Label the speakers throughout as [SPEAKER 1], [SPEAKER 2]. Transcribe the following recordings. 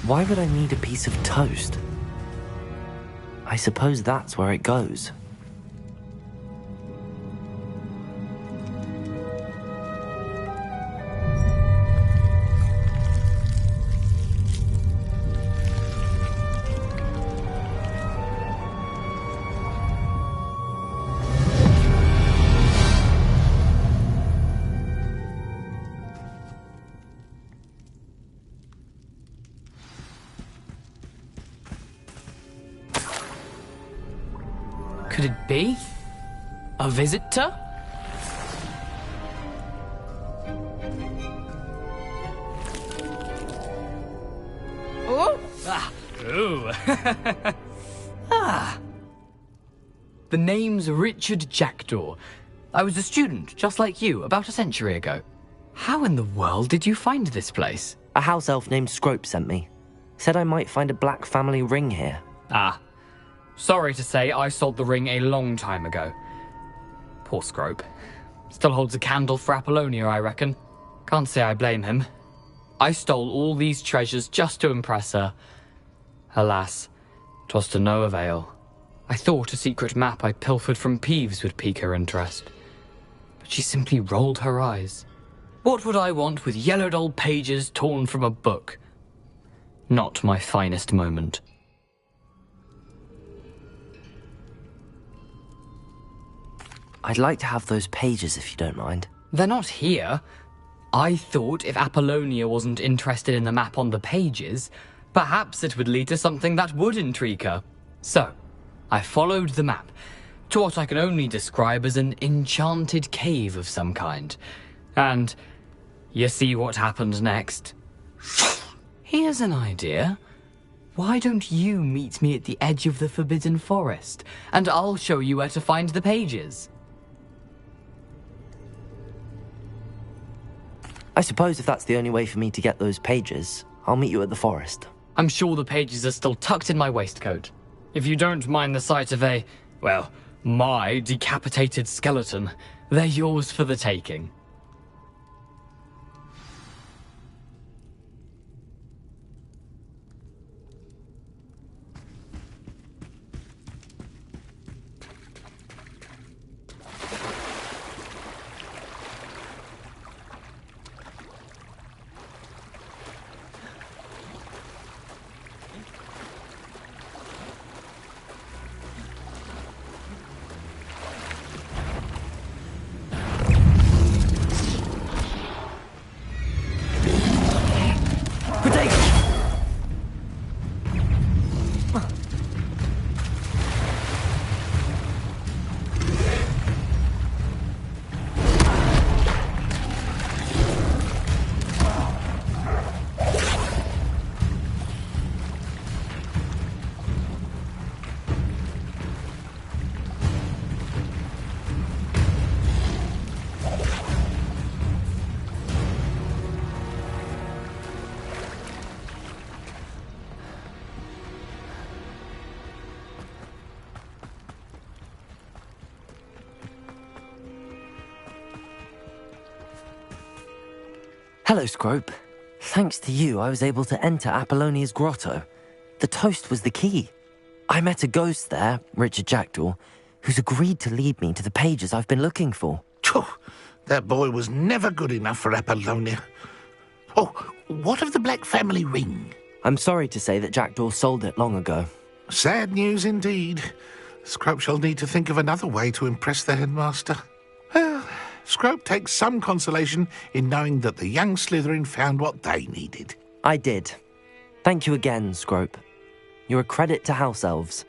[SPEAKER 1] Why would I need a piece of toast? I suppose that's where it goes.
[SPEAKER 2] Could it be? A visitor? Oh! Ah! Ooh! Ah! The name's Richard Jackdaw. I was a student, just like you, about a century ago. How in the world did you find this place?
[SPEAKER 1] A house elf named Scrope sent me. Said I might find a black family ring here.
[SPEAKER 2] Ah. Sorry to say, I sold the ring a long time ago. Poor Scrope. Still holds a candle for Apollonia, I reckon. Can't say I blame him. I stole all these treasures just to impress her. Alas, 'twas to no avail. I thought a secret map I pilfered from Peeves would pique her interest. But she simply rolled her eyes. What would I want with yellowed old pages torn from a book? Not my finest moment.
[SPEAKER 1] I'd like to have those pages if you don't mind.
[SPEAKER 2] They're not here. I thought if Apollonia wasn't interested in the map on the pages, perhaps it would lead to something that would intrigue her. So, I followed the map to what I can only describe as an enchanted cave of some kind. And you see what happened next? Here's an idea. Why don't you meet me at the edge of the Forbidden Forest, and I'll show you where to find the pages.
[SPEAKER 1] I suppose if that's the only way for me to get those pages, I'll meet you at the forest.
[SPEAKER 2] I'm sure the pages are still tucked in my waistcoat. If you don't mind the sight of my decapitated skeleton, they're yours for the taking.
[SPEAKER 1] Hello, Scrope. Thanks to you, I was able to enter Apollonia's grotto. The toast was the key. I met a ghost there, Richard Jackdaw, who's agreed to lead me to the pages I've been looking for.
[SPEAKER 3] Phew, that boy was never good enough for Apollonia. Oh, what of the Black family ring?
[SPEAKER 1] I'm sorry to say that Jackdaw sold it long ago.
[SPEAKER 3] Sad news indeed. Scrope shall need to think of another way to impress the headmaster. Well, Scrope takes some consolation in knowing that the young Slytherin found what they needed.
[SPEAKER 1] I did. Thank you again, Scrope. You're a credit to house elves.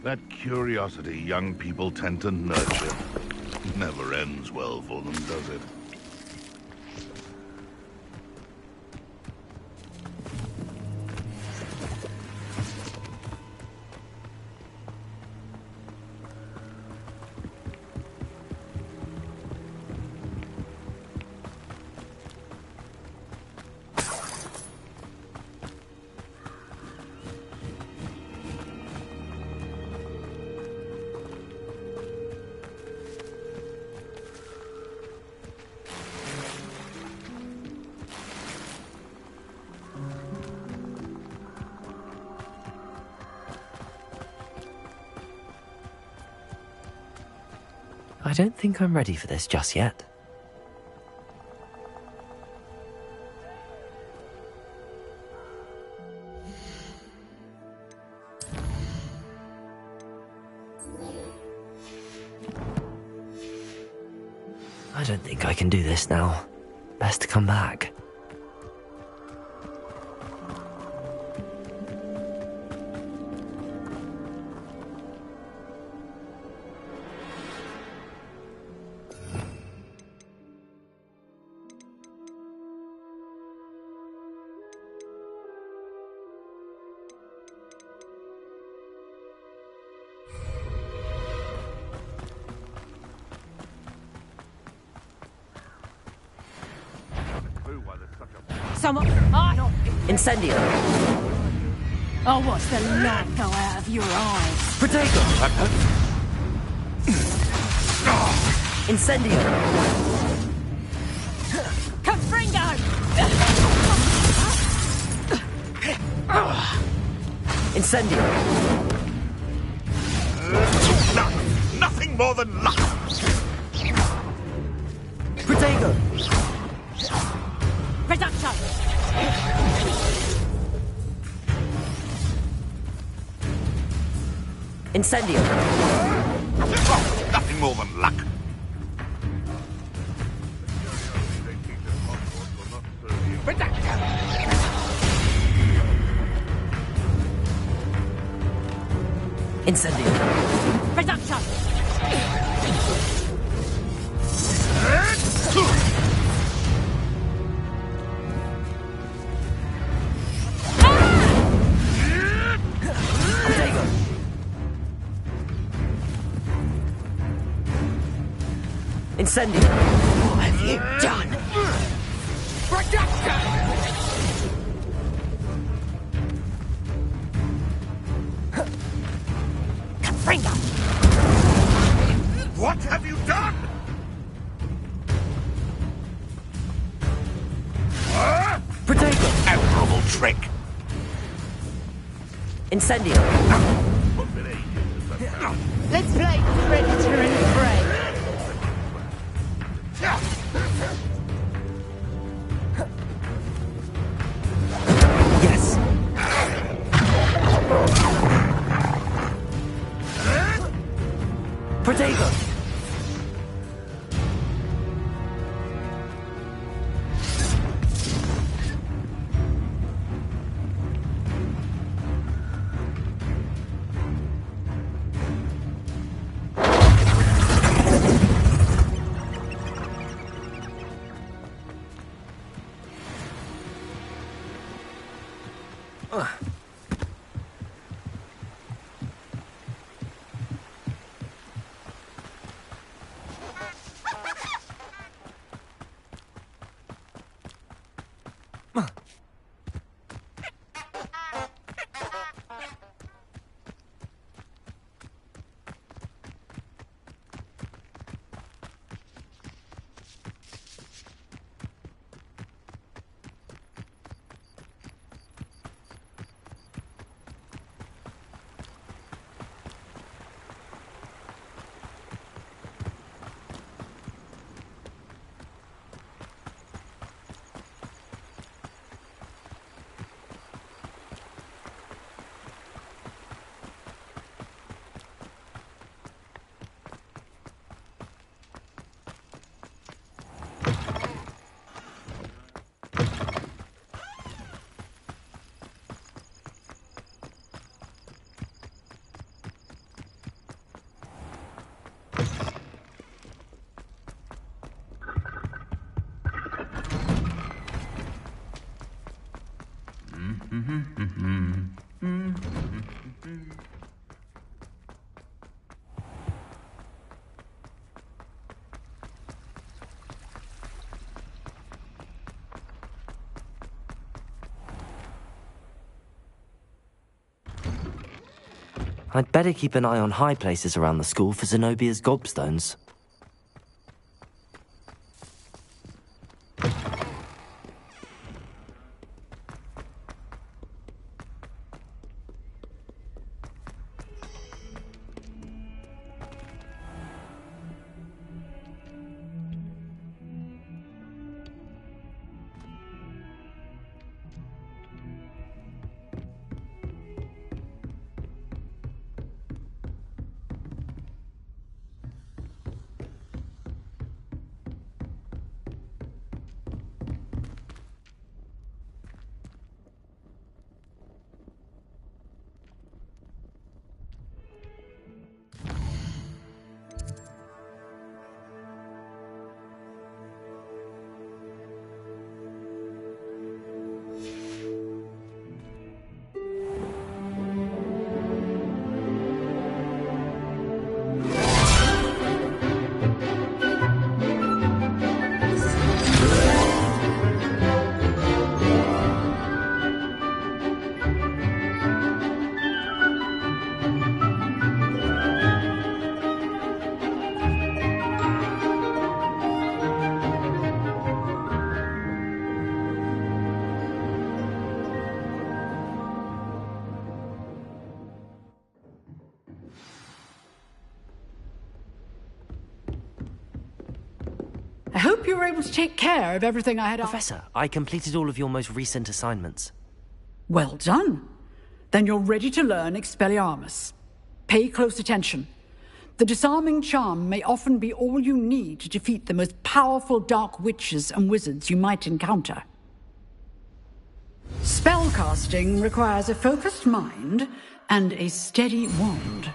[SPEAKER 3] That curiosity young people tend to nurture never ends well for them, does it?
[SPEAKER 1] I don't think I'm ready for this just yet. I don't think I can do this now. Best to come back.
[SPEAKER 4] Someone... Not...
[SPEAKER 1] Incendio!
[SPEAKER 4] Oh, watch the light go out of your eyes.
[SPEAKER 1] Protego! Incendio!
[SPEAKER 4] Confringo!
[SPEAKER 1] Incendio!
[SPEAKER 3] Nothing more than luck.
[SPEAKER 1] Protego!
[SPEAKER 4] Reduction!
[SPEAKER 1] Incendio!
[SPEAKER 3] Nothing more than luck.
[SPEAKER 1] Incendio!
[SPEAKER 4] Reduction!
[SPEAKER 1] Protego! Incendio!
[SPEAKER 4] What have you done? Confringo!
[SPEAKER 3] What have you done?
[SPEAKER 1] Protego!
[SPEAKER 3] Admirable trick.
[SPEAKER 1] Incendio!
[SPEAKER 4] Let's play Predator and Prey.
[SPEAKER 1] Yes! Protego! I'd better keep an eye on high places around the school for Zenobia's gobstones.
[SPEAKER 4] hope you were able to take care of everything I had asked.
[SPEAKER 1] Professor, I completed all of your most recent assignments.
[SPEAKER 4] Well done. Then you're ready to learn Expelliarmus. Pay close attention. The disarming charm may often be all you need to defeat the most powerful dark witches and wizards you might encounter. Spellcasting requires a focused mind and a steady wand.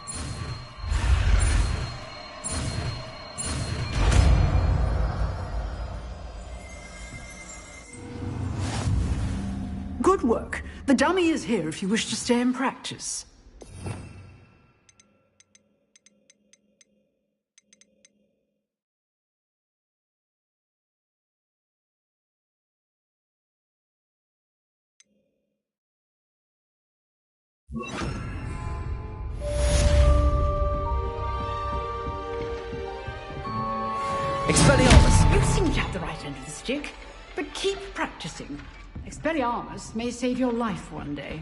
[SPEAKER 4] Good work. The dummy is here if you wish to stay and practice.
[SPEAKER 1] Expelliarmus!
[SPEAKER 4] You seem to have the right end of the stick, but keep practicing. Expelliarmus may save your life one day.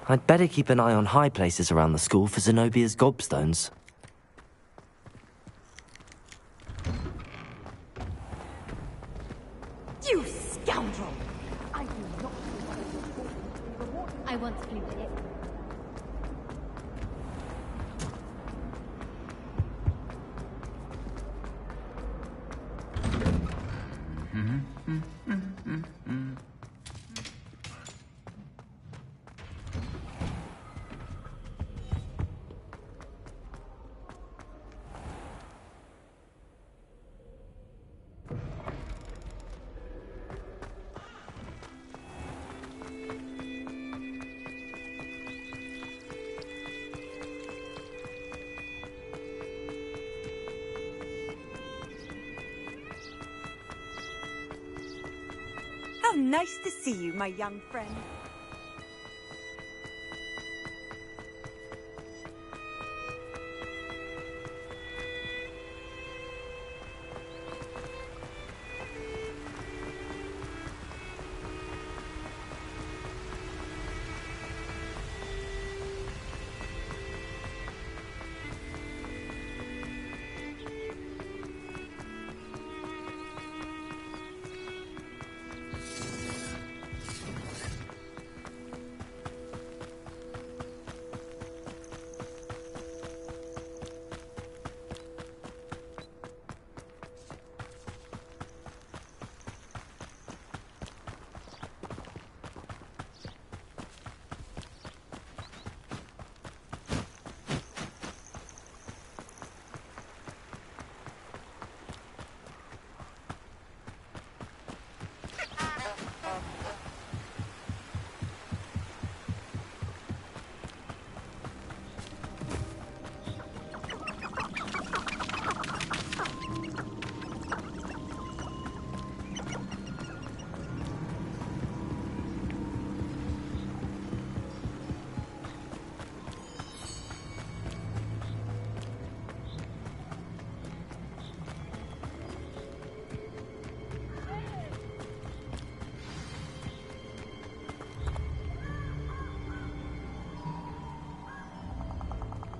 [SPEAKER 1] I'd better keep an eye on high places around the school for Zenobia's gobstones.
[SPEAKER 5] You scoundrel! I do not reward. I once flew with it.
[SPEAKER 6] How nice to see you, my young friend.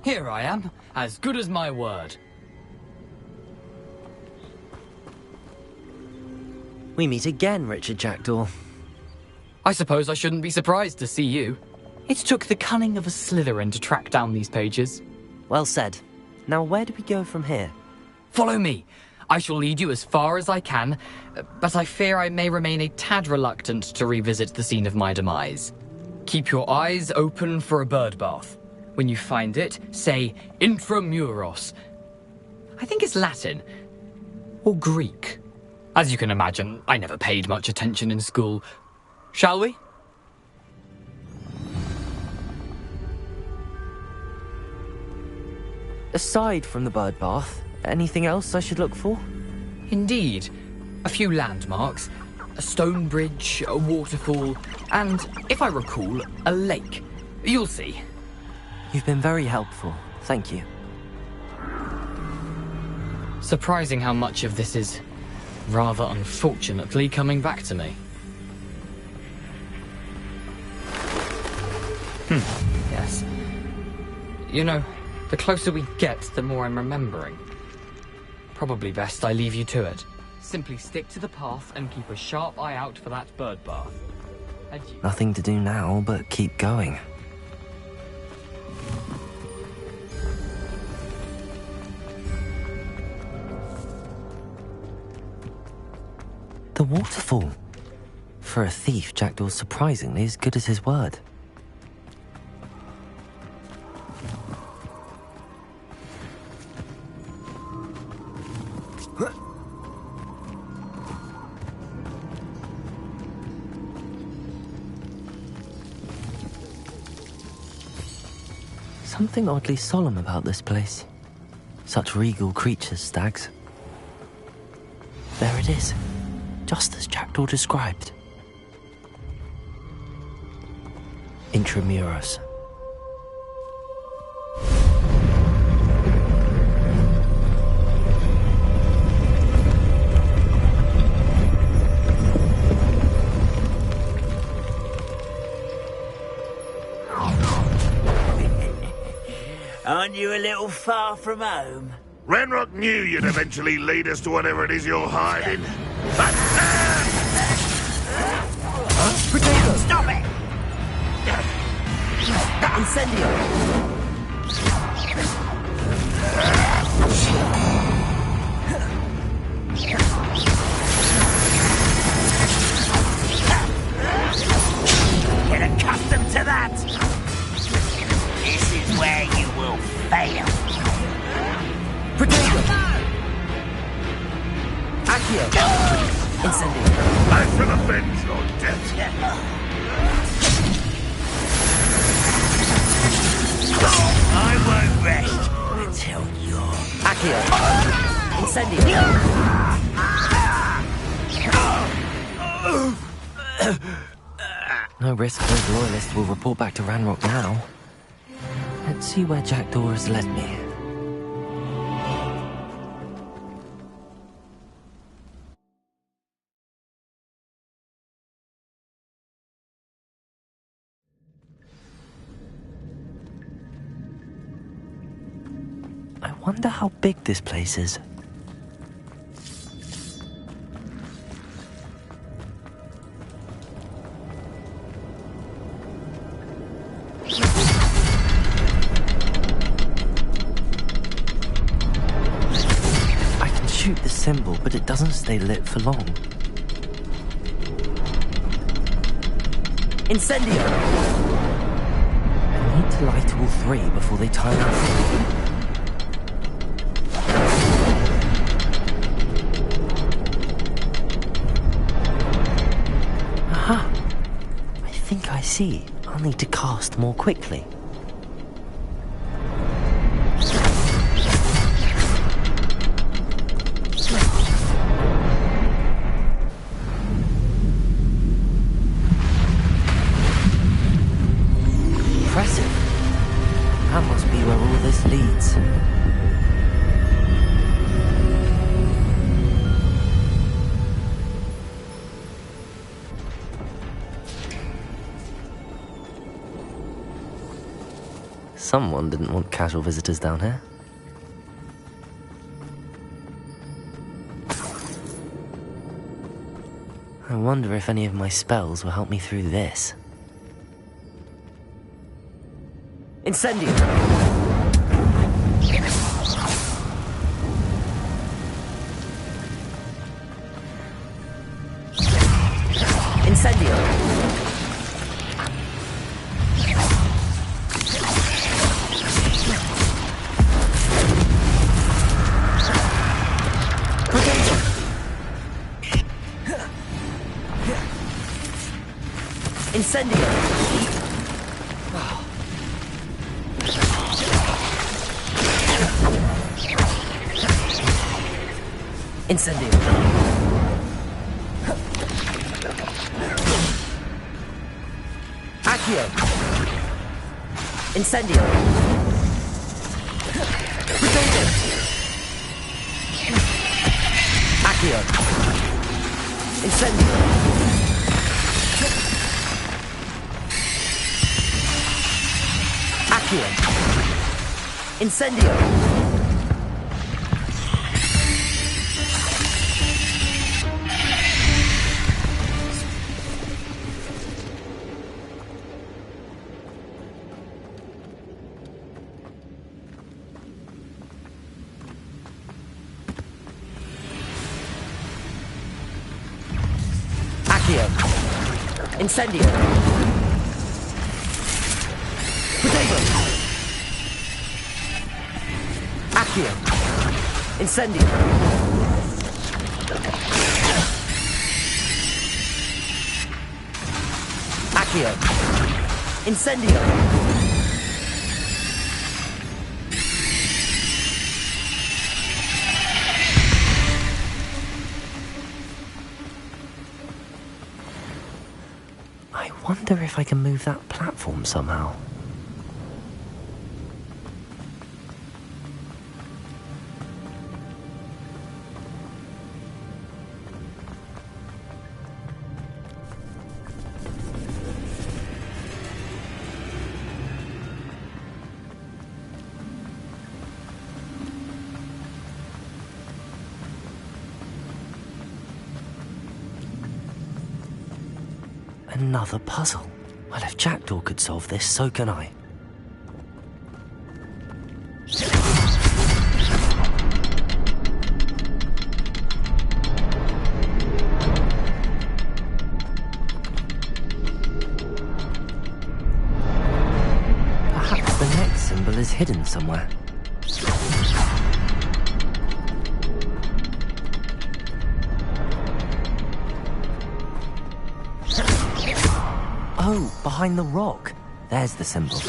[SPEAKER 2] Here I am, as good as my word.
[SPEAKER 1] We meet again, Richard Jackdaw.
[SPEAKER 2] I suppose I shouldn't be surprised to see you. It took the cunning of a Slytherin to track down these pages.
[SPEAKER 1] Well said. Now where do we go from here?
[SPEAKER 2] Follow me. I shall lead you as far as I can, but I fear I may remain a tad reluctant to revisit the scene of my demise. Keep your eyes open for a bird bath. When you find it, say intramuros. I think it's Latin. Or Greek. As you can imagine, I never paid much attention in school. Shall we?
[SPEAKER 1] Aside from the bird bath, anything else I should look for?
[SPEAKER 2] Indeed. A few landmarks, a stone bridge, a waterfall, and, if I recall, a lake. You'll see.
[SPEAKER 1] You've been very helpful. Thank you.
[SPEAKER 2] Surprising how much of this is, rather unfortunately, coming back to me. Yes. You know, the closer we get, the more I'm remembering. Probably best I leave you to it. Simply stick to the path and keep a sharp eye out for that bird bath. Adieu.
[SPEAKER 1] Nothing to do now but keep going. The waterfall. For a thief, Jackdaw's surprisingly as good as his word. Something oddly solemn about this place. Such regal creatures, stags. There it is, just as Jackdaw described. Intramuros.
[SPEAKER 7] Aren't you a little far from home?
[SPEAKER 3] Ranrock knew you'd eventually lead us to whatever it is you're hiding.
[SPEAKER 1] Potato!
[SPEAKER 7] Stop it!
[SPEAKER 1] Incendio!
[SPEAKER 7] Get accustomed to that! This is where you will fail.
[SPEAKER 1] Potato! Accio! Incendio!
[SPEAKER 3] I shall avenge your death.
[SPEAKER 7] I won't rest until you're...
[SPEAKER 1] Accio! Incendio! No risk those loyalists will report back to Ranrock now. Let's see where Jackdaw has led me. I wonder how big this place is. I can shoot the symbol, but it doesn't stay lit for long. Incendio! I need to light all three before they time out. Aha! I think I see. I'll need to cast more quickly. Impressive. That must be where all this leads. Someone didn't want casual visitors down here. I wonder if any of my spells will help me through this. Incendio! Incendio! Incendio! Incendio. Accio. Incendio. Potato. Accio. Incendio. Accio. Incendio. Incendio. Potato. Accio. Incendio. Accio. Incendio. I wonder if I can move that platform somehow. Another puzzle. Well, if Jackdaw could solve this, so can I. Perhaps the next symbol is hidden somewhere. Oh, behind the rock. There's the symbol.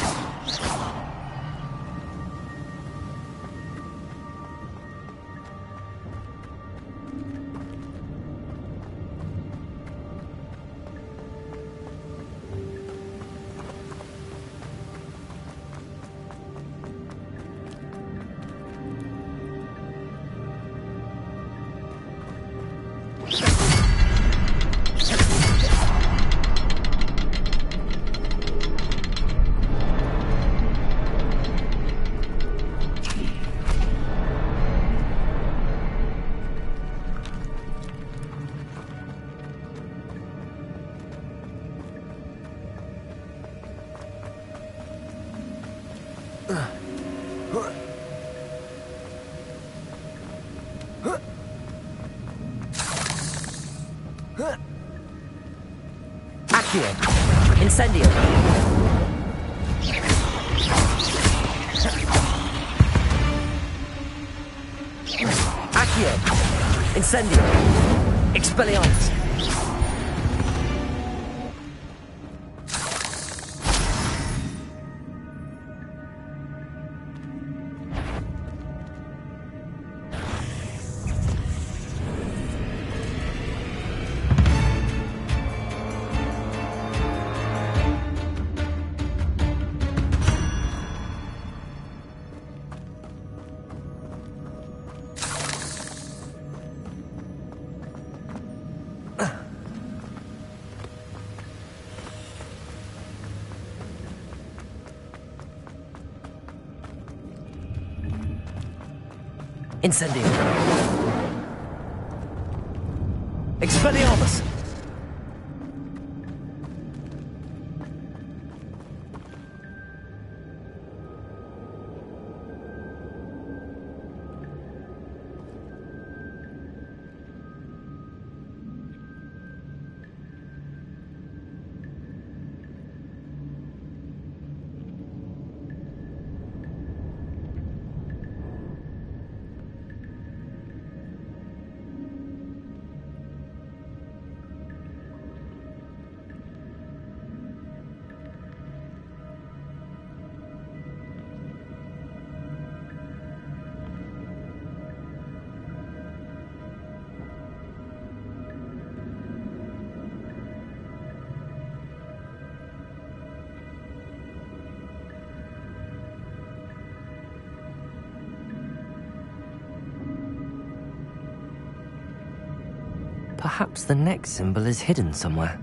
[SPEAKER 1] Accio. Incendio. Accio. Incendio. Expelliarmus. Incendio. Expelliarmus. Perhaps the next symbol is hidden somewhere.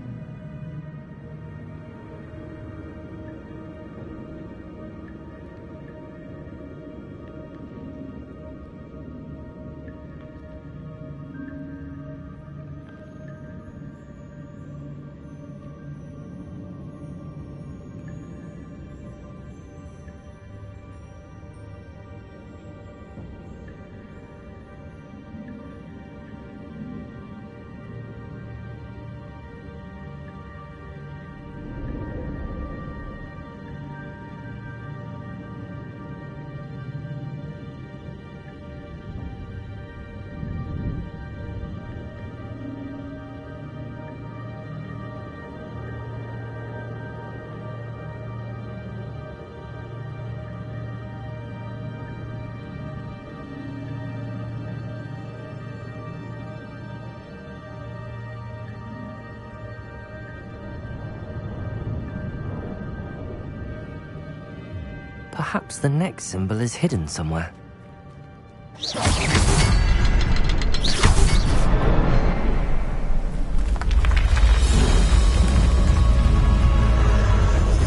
[SPEAKER 1] Perhaps the next symbol is hidden somewhere.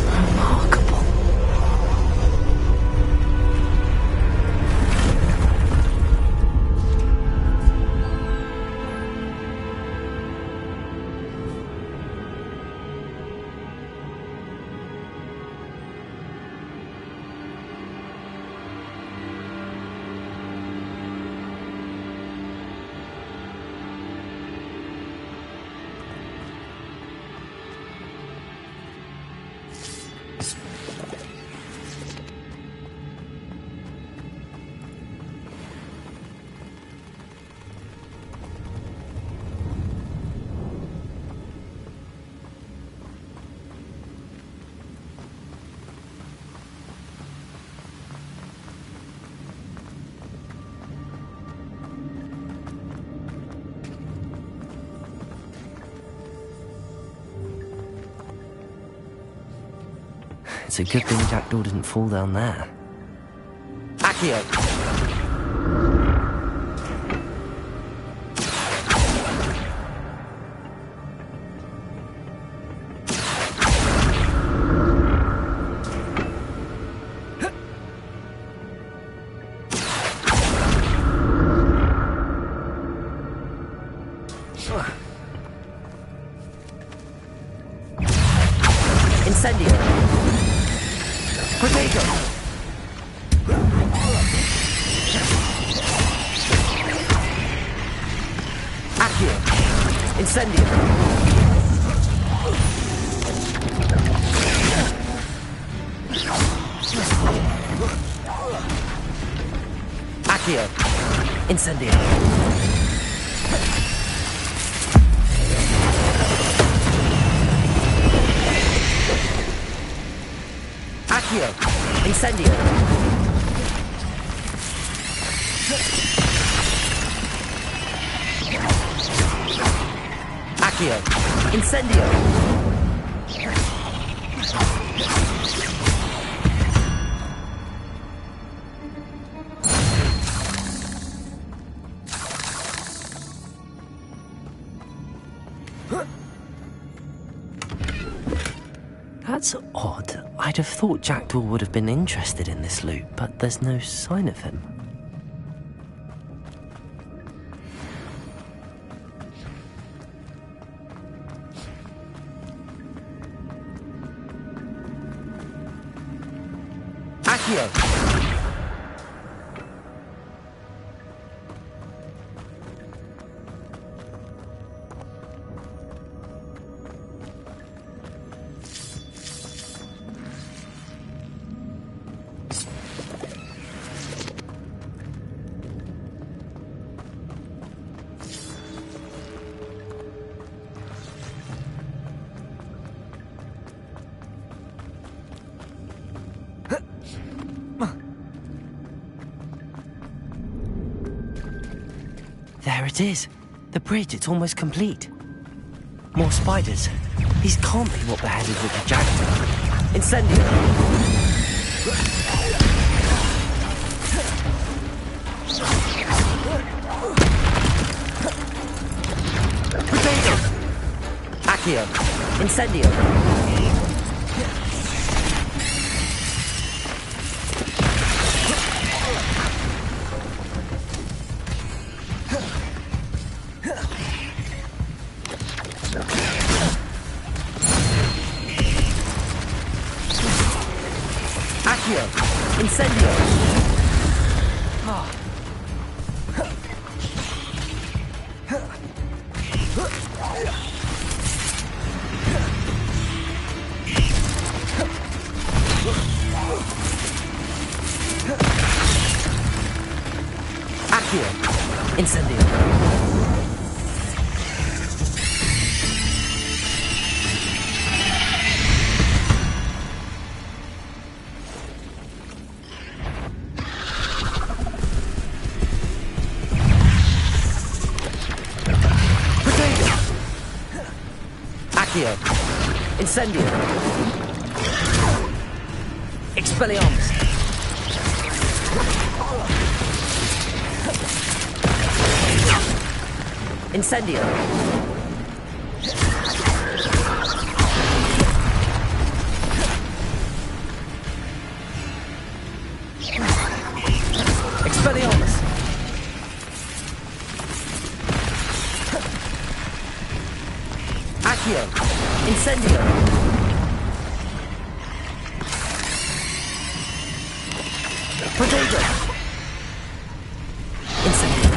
[SPEAKER 1] Remarkable. It's a good thing Jackdaw didn't fall down there. Accio! Incendio! Potato! Accio! Incendio! Accio! Incendio! Accio! Incendio! Accio! Incendio! That's odd. I'd have thought Jackdaw would have been interested in this loot, but there's no sign of him. Accio! There it is. The bridge, it's almost complete. More spiders. These can't be what beheaded Richard Jackdaw. Incendio! Incendio. Accio. Incendio. Accio. Incendio. Accio. Incendio. Expelliarmus. Incendio. Expelliarmus. Accio. Incendio. Protego. Incendio.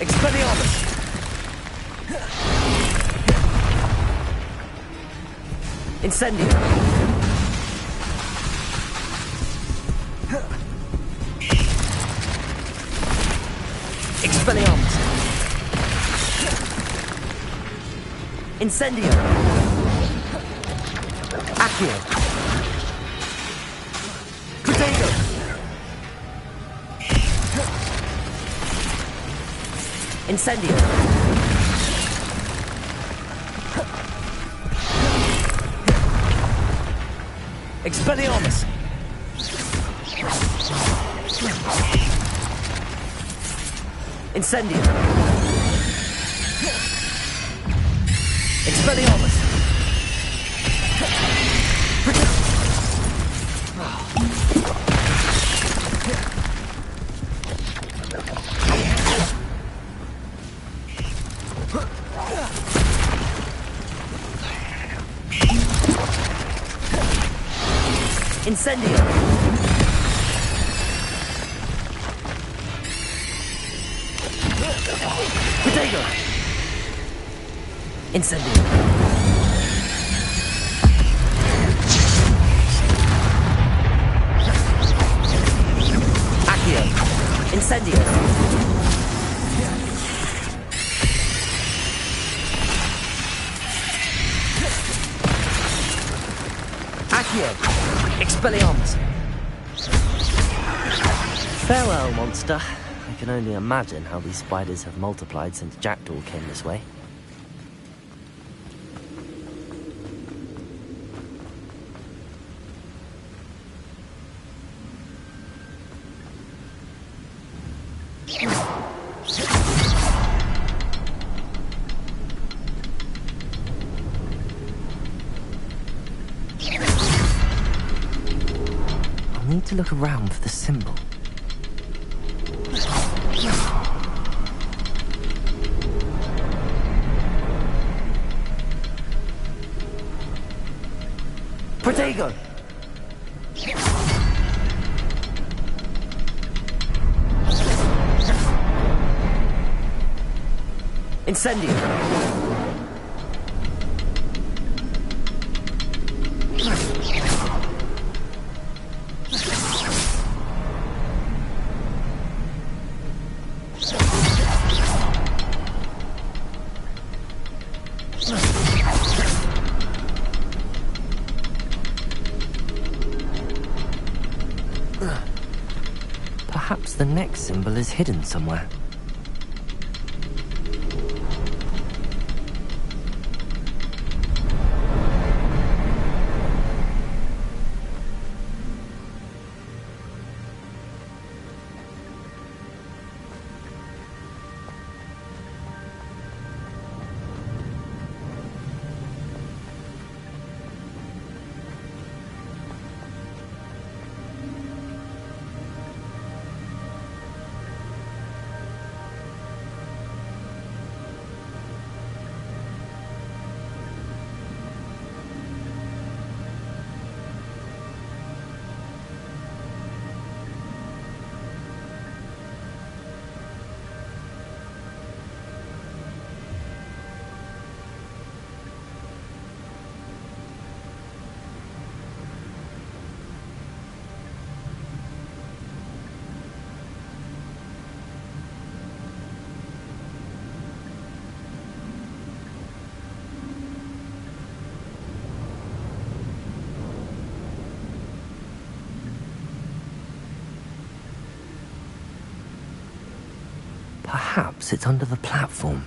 [SPEAKER 1] Expelliarmus. Incendio. Expelliarmus. Incendio. Accio. Protego. Incendio. Expelliarmus. Incendio. Expelliarmus. Incendio. Protego. Incendio. Accio. Incendio. Accio. Expelliarmus. Farewell, monster. I can only imagine how these spiders have multiplied since Jackdaw came this way. I'll need to look around for the symbol. Protego! Incendio! Perhaps the next symbol is hidden somewhere. Perhaps it's under the platform.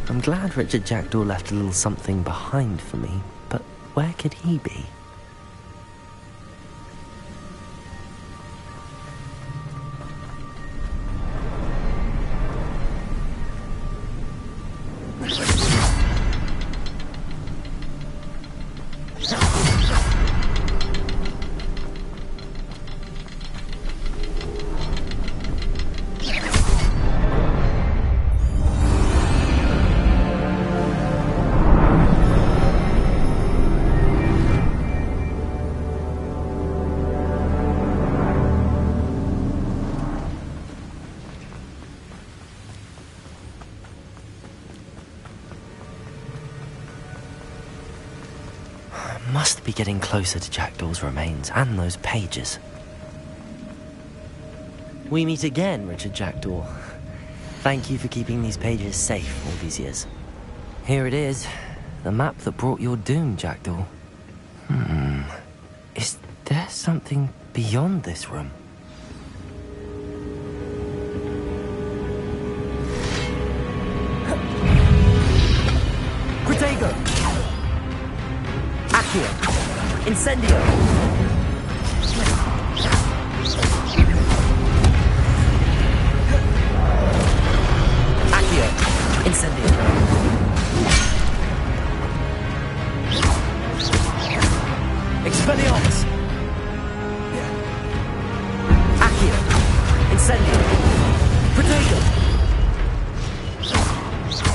[SPEAKER 1] I'm glad Richard Jackdaw left a little something behind for me, but where could he be? Must be getting closer to Jackdaw's remains and those pages. We meet again, Richard Jackdaw. Thank you for keeping these pages safe all these years. Here it is, the map that brought your doom, Jackdaw. Is there something beyond this room? Protego! Accio! Incendio! Accio! Incendio! Expelliarmus! Accio! Incendio! Protego!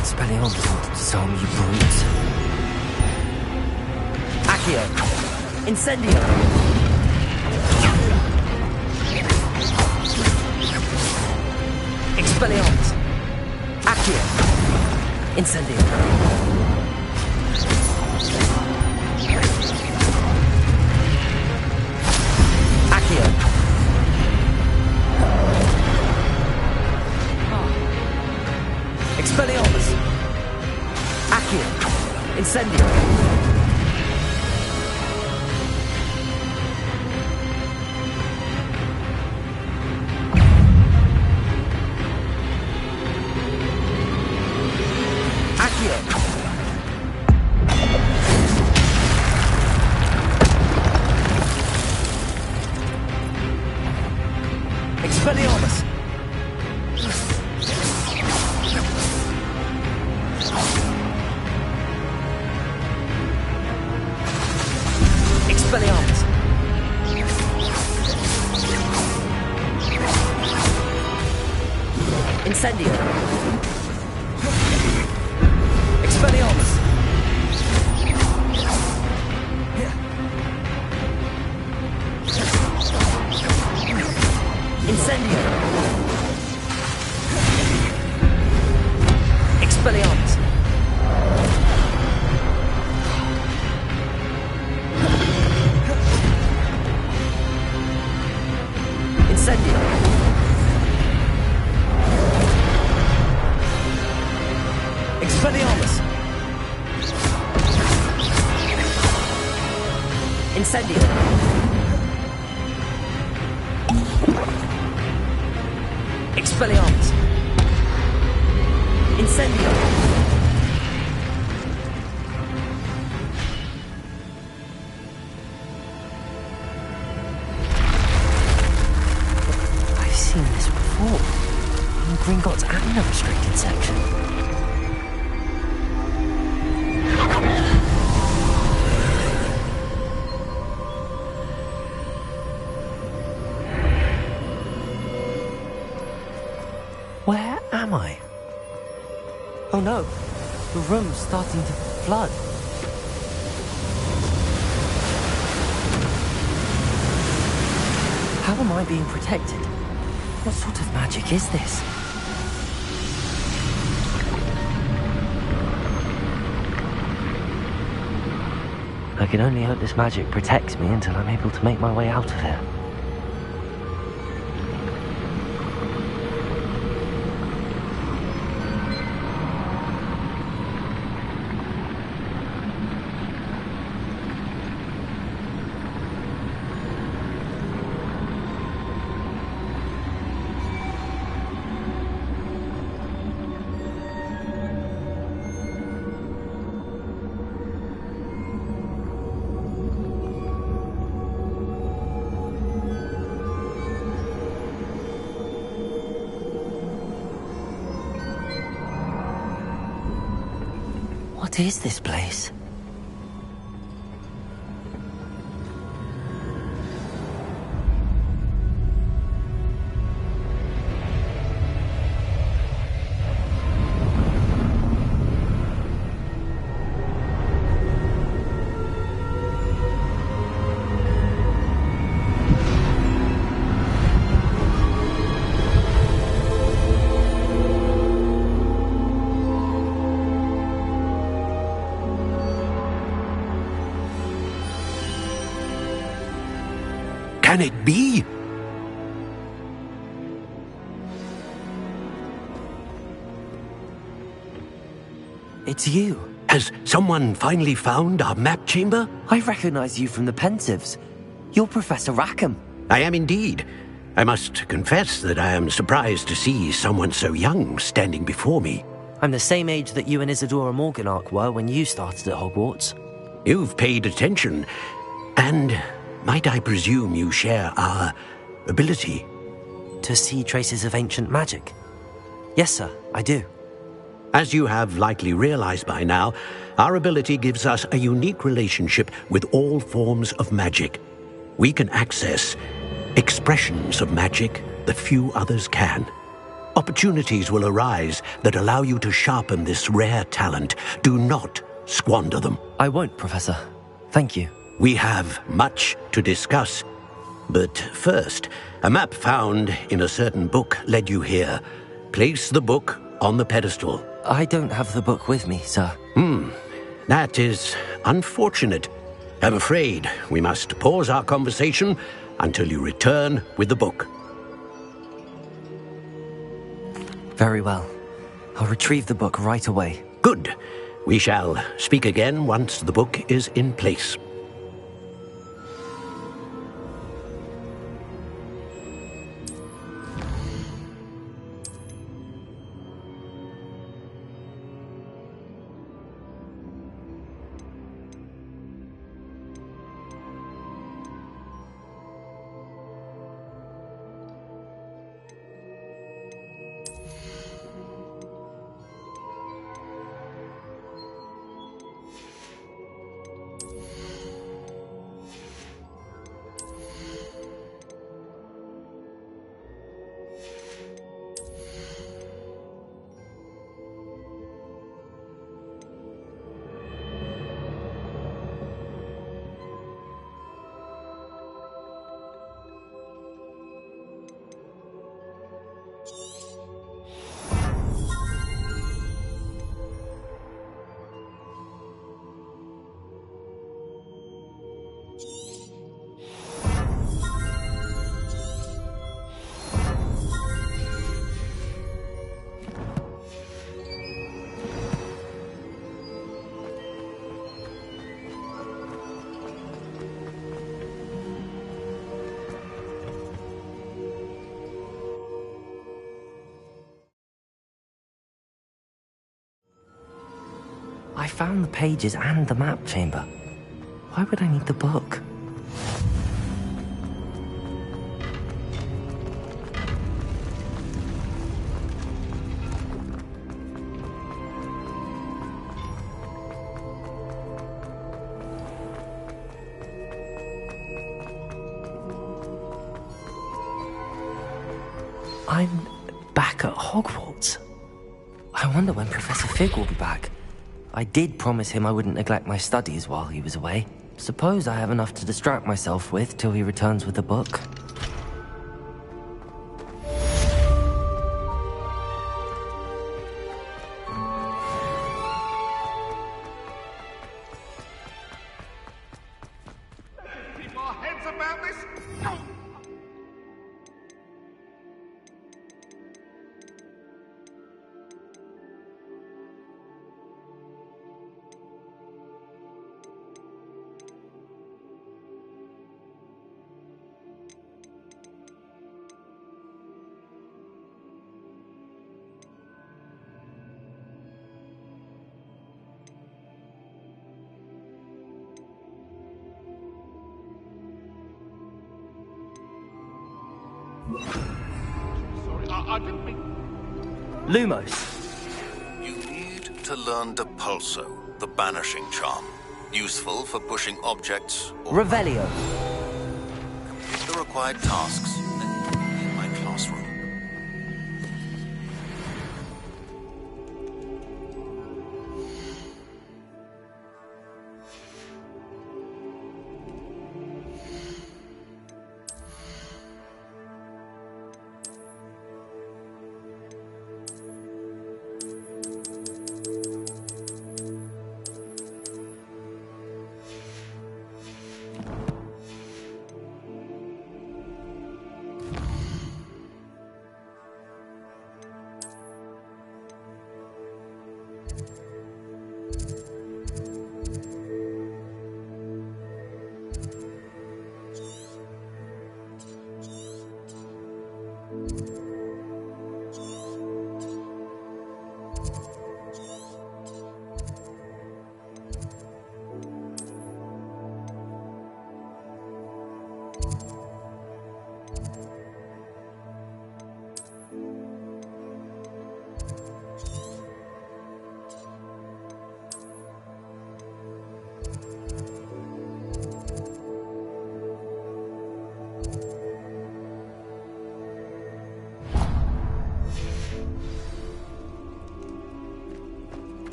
[SPEAKER 1] Expelliarmus will disarm you brutes. Accio! Incendio! Expelliarmus! Accio! Incendio! Accio! Expelliarmus! Accio! Incendio! Expelliarmus! Expelliarmus! Incendio! Expelliarmus! Incendio! Expelliarmus! Incendio! Expelliarmus! Incendio! Expelliarmus! Incendio! I've seen this before. In Gringotts and the restricted section. Where am I? Oh no, the room's starting to flood. How am I being protected? What sort of magic is this? I can only hope this magic protects me until I'm able to make my way out of here. What is this place?
[SPEAKER 8] Can it be?
[SPEAKER 1] It's you.
[SPEAKER 8] Has someone finally found our map chamber?
[SPEAKER 1] I recognize you from the Pensives. You're Professor Rackham.
[SPEAKER 8] I am indeed. I must confess that I am surprised to see someone so young standing before me.
[SPEAKER 1] I'm the same age that you and Isadora Morganach were when you started at Hogwarts.
[SPEAKER 8] You've paid attention, and might I presume you share our ability?
[SPEAKER 1] To see traces of ancient magic? Yes, sir, I do.
[SPEAKER 8] As you have likely realized by now, our ability gives us a unique relationship with all forms of magic. We can access expressions of magic that few others can. Opportunities will arise that allow you to sharpen this rare talent. Do not squander them.
[SPEAKER 1] I won't, Professor. Thank you.
[SPEAKER 8] We have much to discuss. But first, a map found in a certain book led you here. Place the book on the pedestal.
[SPEAKER 1] I don't have the book with me, sir.
[SPEAKER 8] That is unfortunate. I'm afraid we must pause our conversation until you return with the book.
[SPEAKER 1] Very well. I'll retrieve the book right away.
[SPEAKER 8] Good. We shall speak again once the book is in place.
[SPEAKER 1] I found the pages and the map chamber. Why would I need the book? I'm back at Hogwarts. I wonder when Professor Fig will be back. I did promise him I wouldn't neglect my studies while he was away. Suppose I have enough to distract myself with till he returns with the book.
[SPEAKER 3] Keep our heads about this. Sorry, I didn't mean...
[SPEAKER 1] Lumos.
[SPEAKER 9] You need to learn Depulso The Banishing Charm. Useful for pushing objects or...
[SPEAKER 1] Revelio.
[SPEAKER 9] Complete the required tasks in my classroom.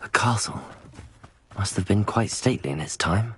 [SPEAKER 1] The castle must have been quite stately in its time.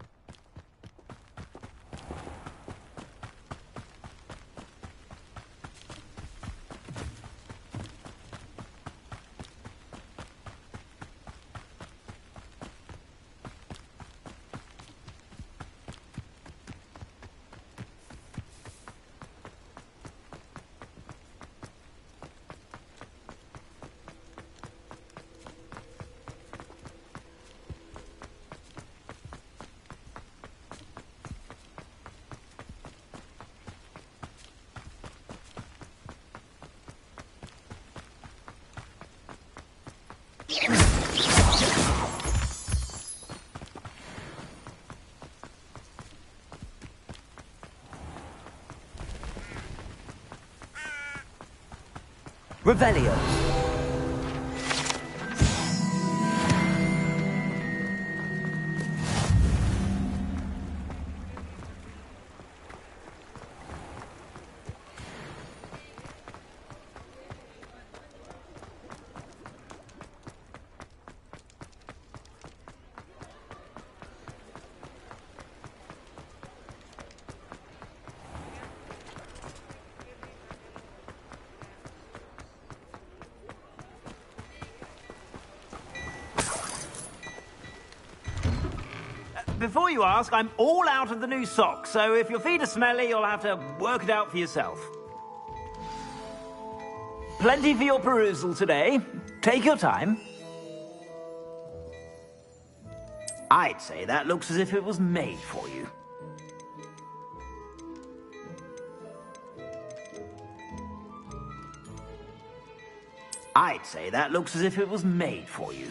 [SPEAKER 1] Revelio.
[SPEAKER 10] Before you ask, I'm all out of the new socks, so if your feet are smelly, you'll have to work it out for yourself. Plenty for your perusal today. Take your time. I'd say that looks as if it was made for you. I'd say that looks as if it was made for you.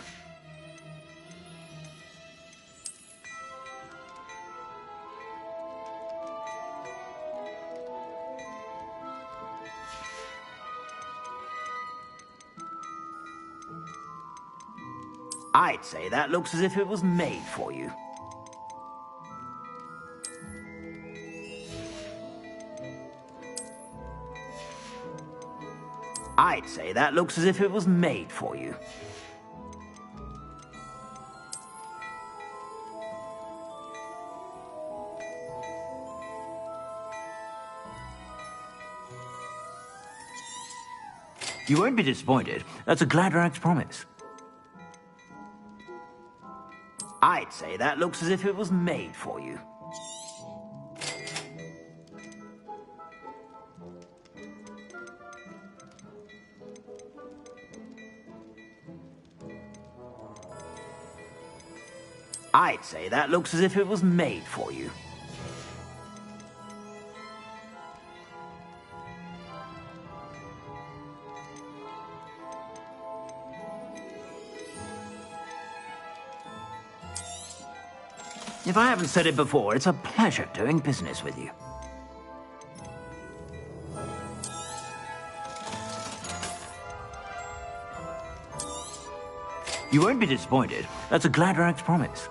[SPEAKER 10] I'd say that looks as if it was made for you. I'd say that looks as if it was made for you. You won't be disappointed. That's a Gladrag's promise. I'd say that looks as if it was made for you. I'd say that looks as if it was made for you. If I haven't said it before, it's a pleasure doing business with you. You won't be disappointed. That's a Gladrag's promise.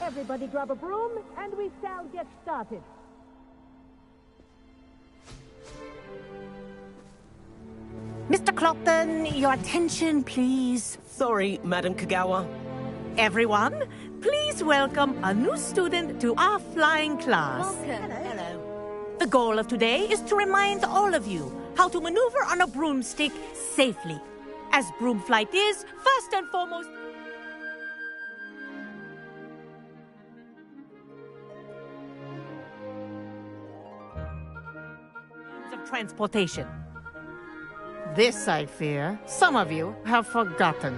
[SPEAKER 11] Everybody grab a broom, and we shall get started.
[SPEAKER 12] Mr. Clopton, your attention, please.
[SPEAKER 13] Sorry, Madam Kagawa.
[SPEAKER 12] Everyone, please welcome a new student to our flying class.
[SPEAKER 5] Welcome.
[SPEAKER 12] Hello. The goal of today is to remind all of you how to maneuver on a broomstick safely. As broom flight is, first and foremost, of transportation. This, I fear, some of you have forgotten.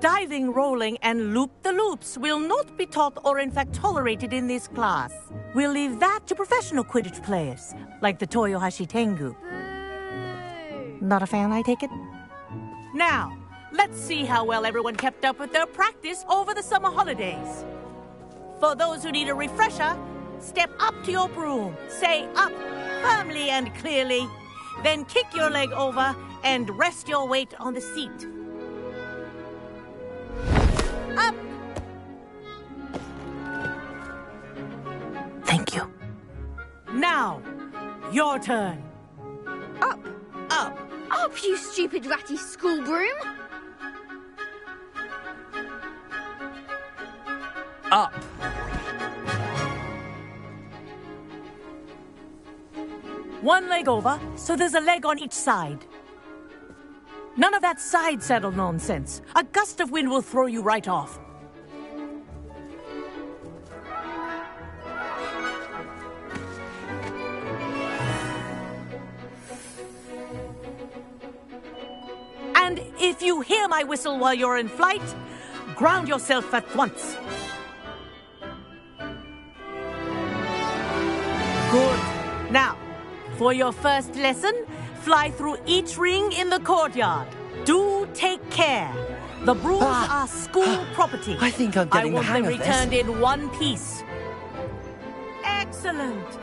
[SPEAKER 12] Diving, rolling, and loop-the-loops will not be taught or in fact tolerated in this class. We'll leave that to professional Quidditch players, like the Toyohashi Tengu. Not a fan, I take it? Now, let's see how well everyone kept up with their practice over the summer holidays. For those who need a refresher, step up to your broom, say up firmly and clearly, then kick your leg over and rest your weight on the seat. Up! Thank you. Now, your turn.
[SPEAKER 5] Up.
[SPEAKER 12] Up.
[SPEAKER 5] Up, you stupid ratty school broom.
[SPEAKER 2] Up.
[SPEAKER 12] One leg over, so there's a leg on each side. None of that side saddle nonsense. A gust of wind will throw you right off. If you hear my whistle while you're in flight, ground yourself at once. Good. Now, for your first lesson, fly through each ring in the courtyard. Do take care. The brooms are school property.
[SPEAKER 1] I think I'm getting the hang of this.
[SPEAKER 12] I want them returned in one piece. Excellent.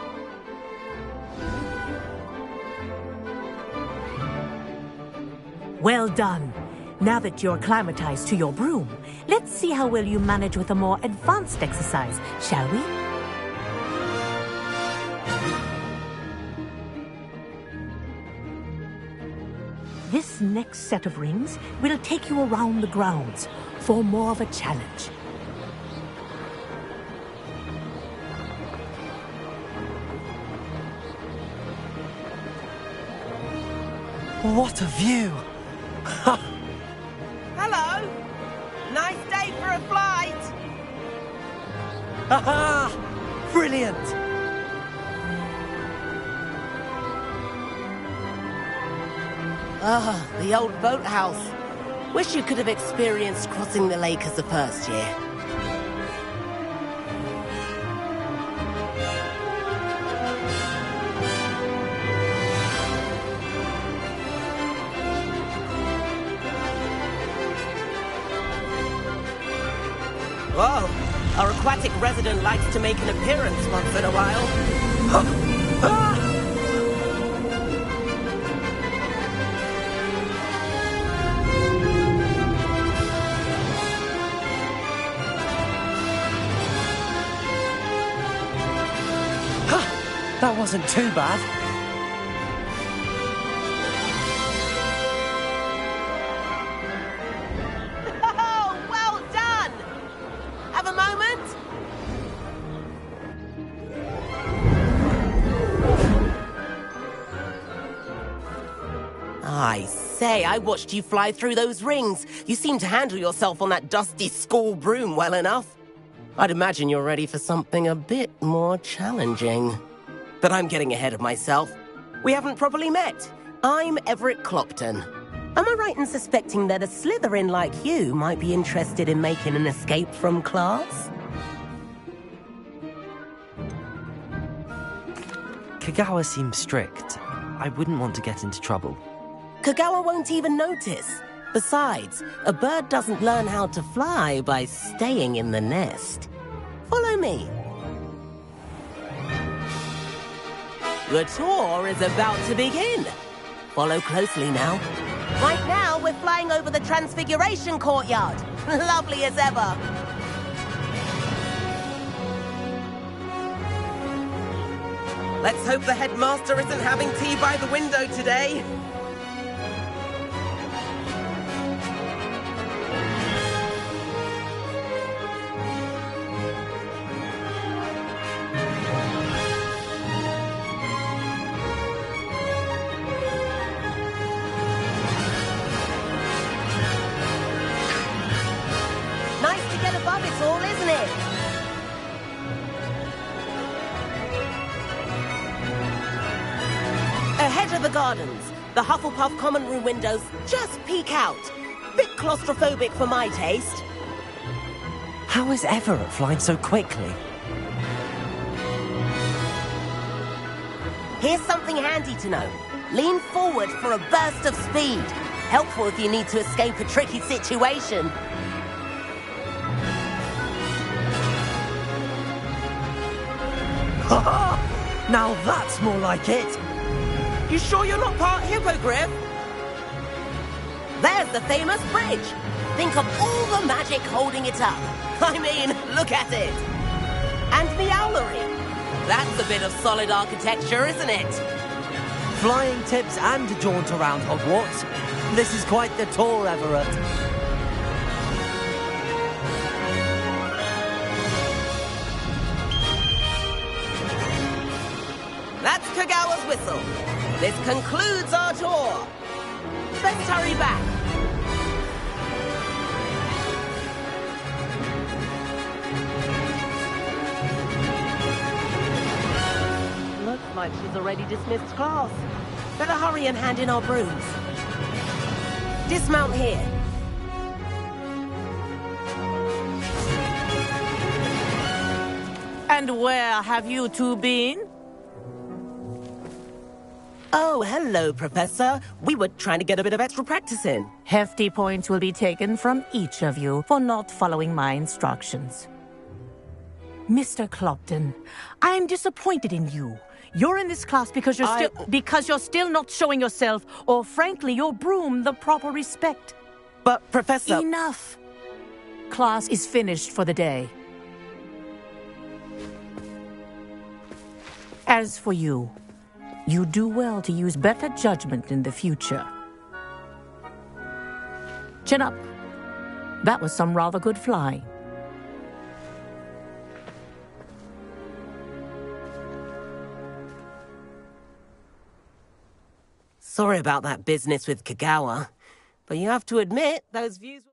[SPEAKER 12] Well done. Now that you're acclimatized to your broom, let's see how well you manage with a more advanced exercise, shall we? This next set of rings will take you around the grounds for more of a challenge.
[SPEAKER 1] What a view!
[SPEAKER 13] Hello! Nice day for a flight!
[SPEAKER 1] Aha! Brilliant!
[SPEAKER 13] Ah, the old boathouse. Wish you could have experienced crossing the lake as a first year. Whoa, our aquatic resident likes to make an appearance once in a while.
[SPEAKER 1] That wasn't too bad.
[SPEAKER 13] Oh, well done! Have a moment? I say, I watched you fly through those rings. You seem to handle yourself on that dusty school broom well enough. I'd imagine you're ready for something a bit more challenging. But I'm getting ahead of myself. We haven't properly met. I'm Everett Clopton. Am I right in suspecting that a Slytherin like you might be interested in making an escape from class?
[SPEAKER 1] Kagawa seems strict. I wouldn't want to get into trouble.
[SPEAKER 13] Kagawa won't even notice. Besides, a bird doesn't learn how to fly by staying in the nest. Follow me. The tour is about to begin. Follow closely now. Right now, we're flying over the Transfiguration Courtyard. Lovely as ever. Let's hope the headmaster isn't having tea by the window today. Above it all, isn't it? Ahead of the gardens, the Hufflepuff common room windows just peek out. Bit claustrophobic for my taste.
[SPEAKER 1] How is Everett flying so quickly?
[SPEAKER 13] Here's something handy to know. Lean forward for a burst of speed. Helpful if you need to escape a tricky situation.
[SPEAKER 1] Now that's more like it.
[SPEAKER 13] You sure you're not part hippogriff? There's the famous bridge. Think of all the magic holding it up. I mean, look at it. And the owlery. That's a bit of solid architecture, isn't it?
[SPEAKER 1] Flying tips and a jaunt around Hogwarts. This is quite the tour, Everett.
[SPEAKER 13] That's Kagawa's whistle. This concludes our tour. Let's hurry back. Looks like she's already dismissed class. Better hurry and hand in our brooms. Dismount here.
[SPEAKER 12] And where have you two been?
[SPEAKER 13] Oh, hello, Professor. We were trying to get a bit of extra practice in.
[SPEAKER 12] Hefty points will be taken from each of you for not following my instructions. Mr. Clopton, I am disappointed in you. You're in this class because you're still not showing yourself, or frankly, your broom the proper respect.
[SPEAKER 13] But, Professor...
[SPEAKER 12] Enough. Class is finished for the day. As for you, you do well to use better judgment in the future. Chin up. That was some rather good flying.
[SPEAKER 13] Sorry about that business with Kagawa, but you have to admit, those views...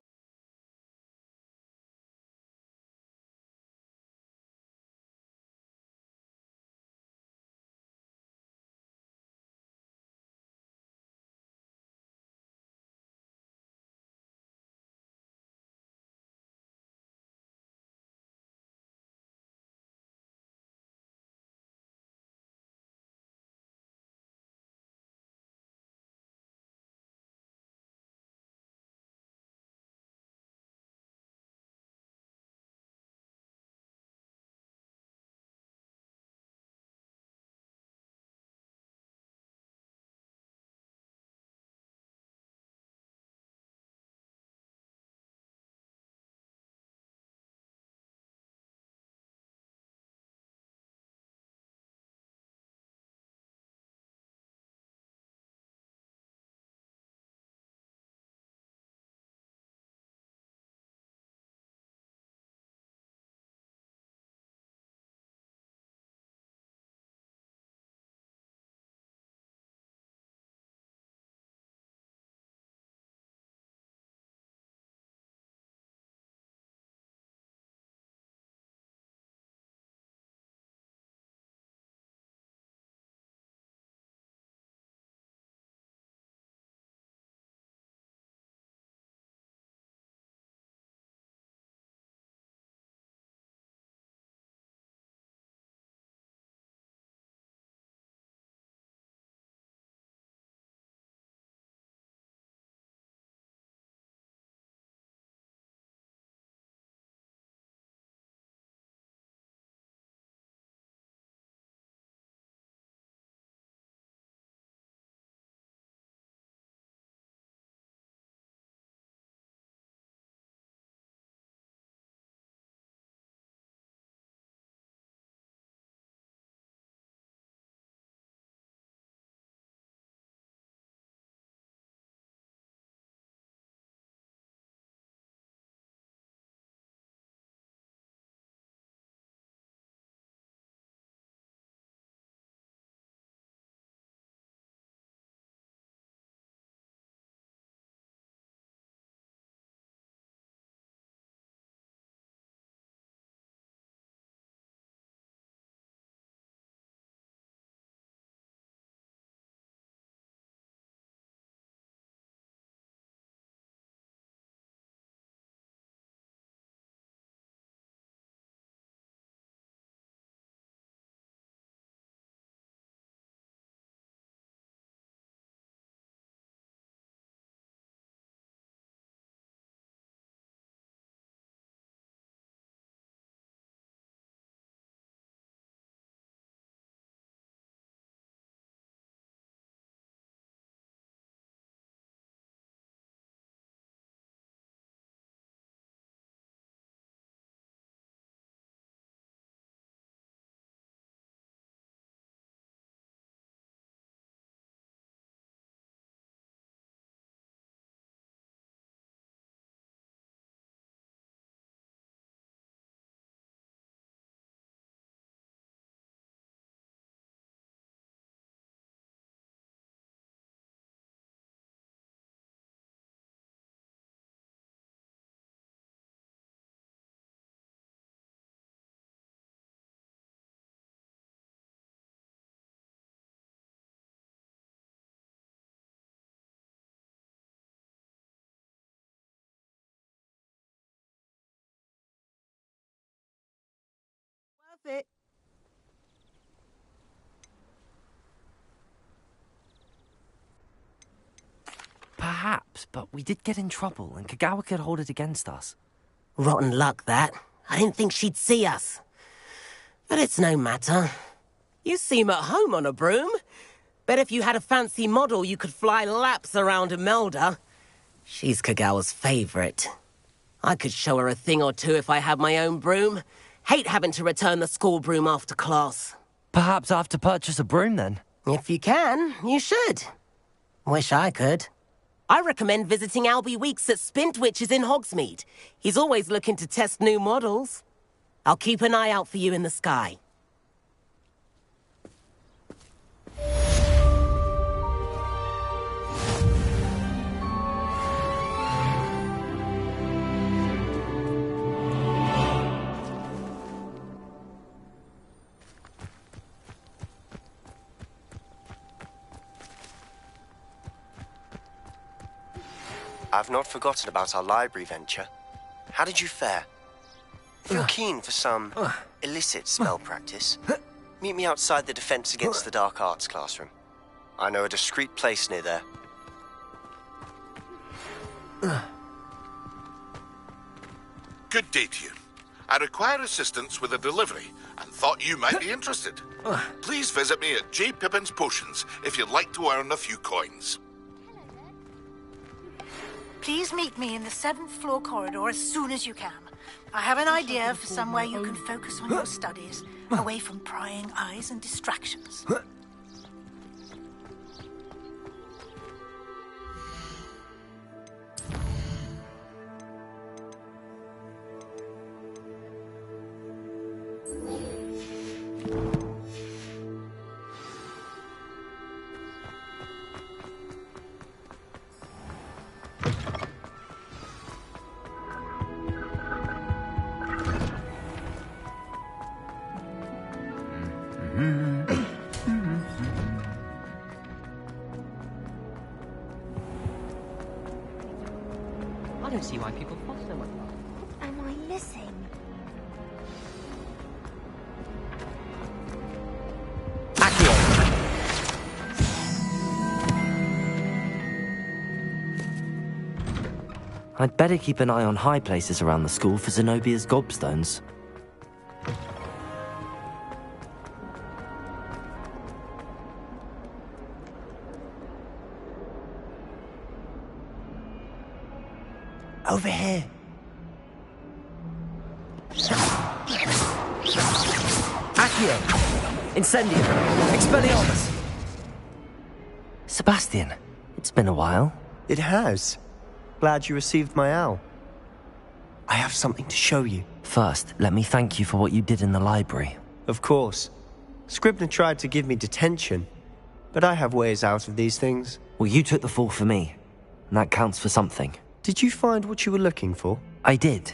[SPEAKER 6] it.
[SPEAKER 1] Perhaps, but we did get in trouble, and Kagawa could hold it against us.
[SPEAKER 13] Rotten luck, that. I didn't think she'd see us. But it's no matter. You seem at home on a broom. Bet if you had a fancy model, you could fly laps around Imelda. She's Kagawa's favorite. I could show her a thing or two if I had my own broom. Hate having to return the school broom after class.
[SPEAKER 1] Perhaps I have to purchase a broom, then?
[SPEAKER 13] If you can, you should. Wish I could. I recommend visiting Albie Weeks at Spintwitches in Hogsmeade. He's always looking to test new models. I'll keep an eye out for you in the sky.
[SPEAKER 14] I've not forgotten about our library venture. How did you fare? If you're keen for some illicit spell practice, meet me outside the Defense Against the Dark Arts classroom. I know a discreet place near there.
[SPEAKER 3] Good day to you. I require assistance with a delivery and thought you might be interested. Please visit me at J. Pippin's Potions if you'd like to earn a few coins.
[SPEAKER 15] Please meet me in the 7th floor corridor as soon as you can. I have an idea for somewhere you can focus on your studies, away from prying eyes and distractions.
[SPEAKER 2] I don't see why people fuss so much.
[SPEAKER 5] What am I missing?
[SPEAKER 1] I'd better keep an eye on high places around the school for Zenobia's gobstones.
[SPEAKER 14] Over here.
[SPEAKER 1] Accio! Incendio! Expelliarmus! Sebastian, it's been a while.
[SPEAKER 14] It has. Glad you received my owl. I have something to show you.
[SPEAKER 1] First, let me thank you for what you did in the library.
[SPEAKER 14] Of course. Scribner tried to give me detention, but I have ways out of these things.
[SPEAKER 1] Well, you took the fall for me, and that counts for something.
[SPEAKER 14] Did you find what you were looking for?
[SPEAKER 1] I did,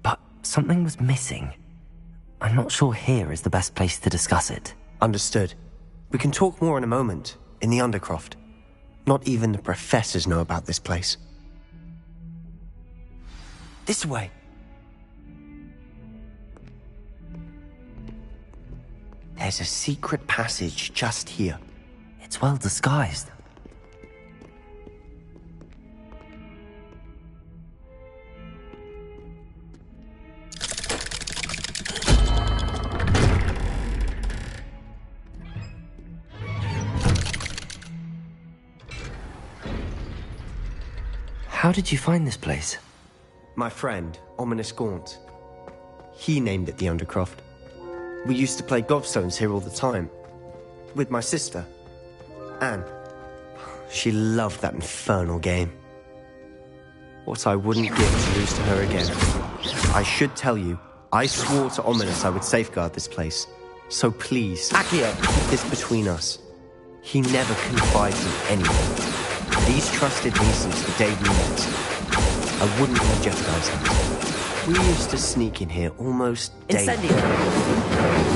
[SPEAKER 1] but something was missing. I'm not sure here is the best place to discuss it.
[SPEAKER 14] Understood. We can talk more in a moment, in the Undercroft. Not even the professors know about this place. This way. There's a secret passage just here.
[SPEAKER 1] It's well disguised. How did you find this place?
[SPEAKER 14] My friend, Ominous Gaunt. He named it the Undercroft. We used to play gobstones here all the time. With my sister, Anne. She loved that infernal game. What I wouldn't give to lose to her again. I should tell you, I swore to Ominous I would safeguard this place. So please, Accio, keep this between us. He never confides in anyone. These trusted me since the day we met. I wouldn't want to jeopardize that. We used to sneak in here almost daily.
[SPEAKER 1] Incendio!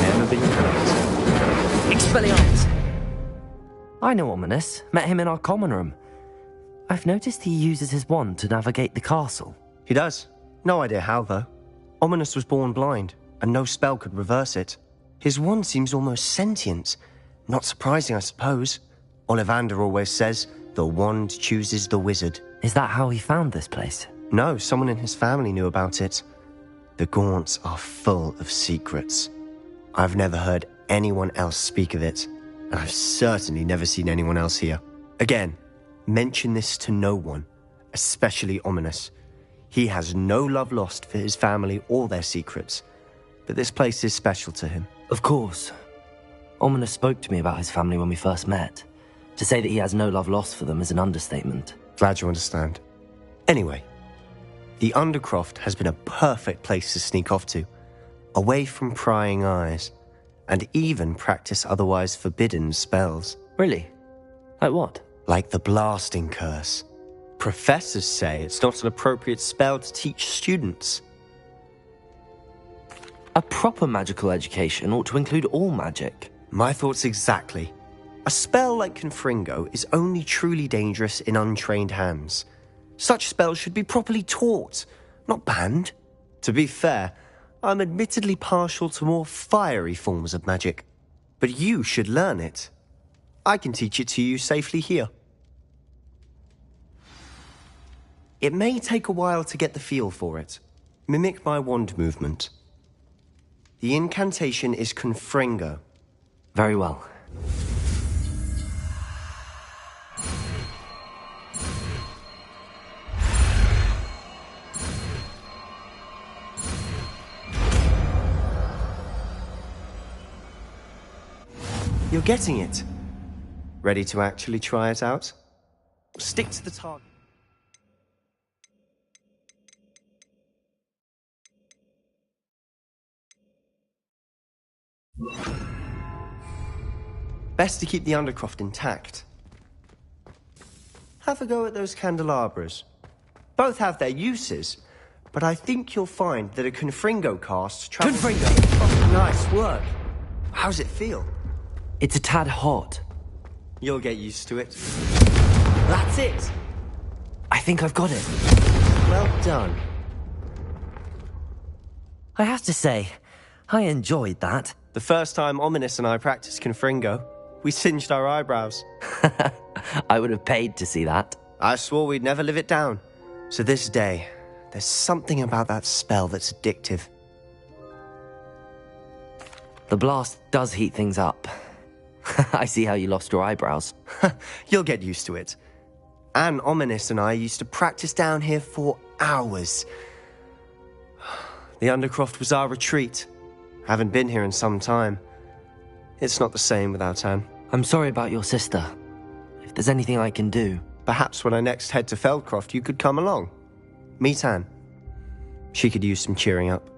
[SPEAKER 14] Never been caught.
[SPEAKER 1] Expelliarmus! I know Ominous. Met him in our common room. I've noticed he uses his wand to navigate the castle.
[SPEAKER 14] He does. No idea how, though. Ominous was born blind, and no spell could reverse it. His wand seems almost sentient. Not surprising, I suppose. Ollivander always says, the wand chooses the wizard.
[SPEAKER 1] Is that how he found this place?
[SPEAKER 14] No, someone in his family knew about it. The Gaunts are full of secrets. I've never heard anyone else speak of it, and I've certainly never seen anyone else here. Again, mention this to no one, especially Ominous. He has no love lost for his family or their secrets, but this place is special to him.
[SPEAKER 1] Of course. Ominous spoke to me about his family when we first met. To say that he has no love lost for them is an understatement.
[SPEAKER 14] Glad you understand. Anyway, the Undercroft has been a perfect place to sneak off to, away from prying eyes, and even practice otherwise forbidden spells.
[SPEAKER 1] Really? Like what?
[SPEAKER 14] Like the blasting curse. Professors say it's not an appropriate spell to teach students.
[SPEAKER 1] A proper magical education ought to include all magic.
[SPEAKER 14] My thoughts exactly. A spell like Confringo is only truly dangerous in untrained hands. Such spells should be properly taught, not banned. To be fair, I'm admittedly partial to more fiery forms of magic. But you should learn it. I can teach it to you safely here. It may take a while to get the feel for it. Mimic my wand movement. The incantation is Confringo.
[SPEAKER 1] Very well.
[SPEAKER 14] You're getting it. Ready to actually try it out? Stick to the target. Best to keep the Undercroft intact. Have a go at those candelabras. Both have their uses, but I think you'll find that a Confringo cast travels...
[SPEAKER 1] Confringo!
[SPEAKER 14] Oh, nice work. How's it feel?
[SPEAKER 1] It's a tad hot.
[SPEAKER 14] You'll get used to it. That's it!
[SPEAKER 1] I think I've got it.
[SPEAKER 14] Well done.
[SPEAKER 1] I have to say, I enjoyed that.
[SPEAKER 14] The first time Ominous and I practiced Confringo, we singed our eyebrows.
[SPEAKER 1] I would have paid to see that.
[SPEAKER 14] I swore we'd never live it down. So this day, there's something about that spell that's addictive.
[SPEAKER 1] The blast does heat things up. I see how you lost your eyebrows.
[SPEAKER 14] You'll get used to it. Anne, Ominous and I used to practice down here for hours. The Undercroft was our retreat. Haven't been here in some time. It's not the same without Anne.
[SPEAKER 1] I'm sorry about your sister. If there's anything I can do...
[SPEAKER 14] Perhaps when I next head to Feldcroft, you could come along. Meet Anne. She could use some cheering up.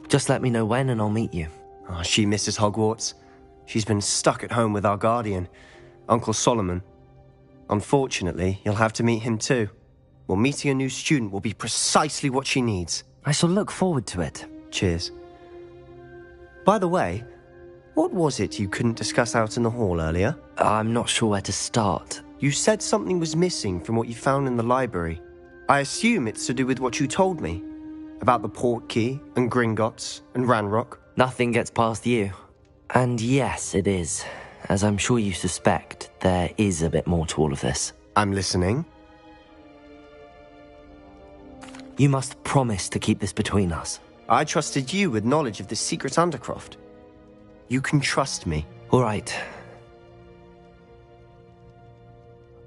[SPEAKER 1] Just let me know when and I'll meet you.
[SPEAKER 14] Oh, she misses Hogwarts. She's been stuck at home with our guardian, Uncle Solomon. Unfortunately, you'll have to meet him too. Well, meeting a new student will be precisely what she needs.
[SPEAKER 1] I shall look forward to it.
[SPEAKER 14] Cheers. By the way, what was it you couldn't discuss out in the hall earlier?
[SPEAKER 1] I'm not sure where to start.
[SPEAKER 14] You said something was missing from what you found in the library. I assume it's to do with what you told me. About the port key, and Gringotts, and Ranrock.
[SPEAKER 1] Nothing gets past you. And yes, it is. As I'm sure you suspect, there is a bit more to all of this.
[SPEAKER 14] I'm listening.
[SPEAKER 1] You must promise to keep this between us.
[SPEAKER 14] I trusted you with knowledge of the secret Undercroft. You can trust me.
[SPEAKER 1] All right.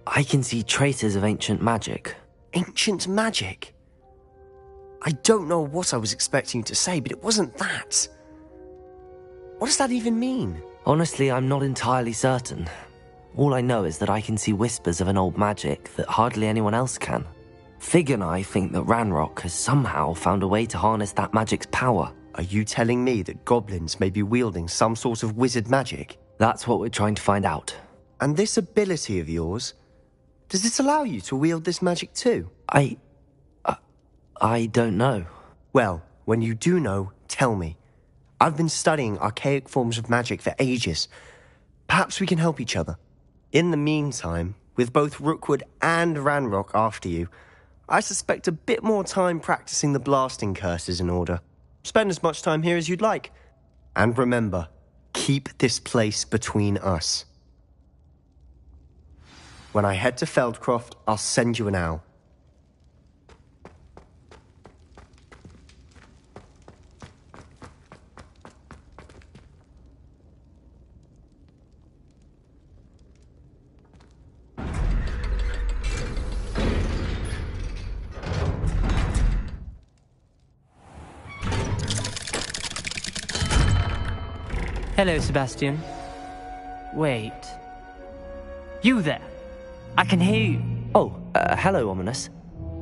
[SPEAKER 1] I can see traces of ancient magic.
[SPEAKER 14] Ancient magic? I don't know what I was expecting you to say, but it wasn't that. What does that even mean?
[SPEAKER 1] Honestly, I'm not entirely certain. All I know is that I can see whispers of an old magic that hardly anyone else can. Fig and I think that Ranrock has somehow found a way to harness that magic's power.
[SPEAKER 14] Are you telling me that goblins may be wielding some sort of wizard magic?
[SPEAKER 1] That's what we're trying to find out.
[SPEAKER 14] And this ability of yours, does it allow you to wield this magic too?
[SPEAKER 1] I don't know.
[SPEAKER 14] Well, when you do know, tell me. I've been studying archaic forms of magic for ages. Perhaps we can help each other. In the meantime, with both Rookwood and Ranrock after you, I suspect a bit more time practicing the blasting curse is in order. Spend as much time here as you'd like. And remember, keep this place between us. When I head to Feldcroft, I'll send you an owl.
[SPEAKER 16] Hello, Sebastian. Wait. You there? I can hear you.
[SPEAKER 1] Oh, hello, Ominous.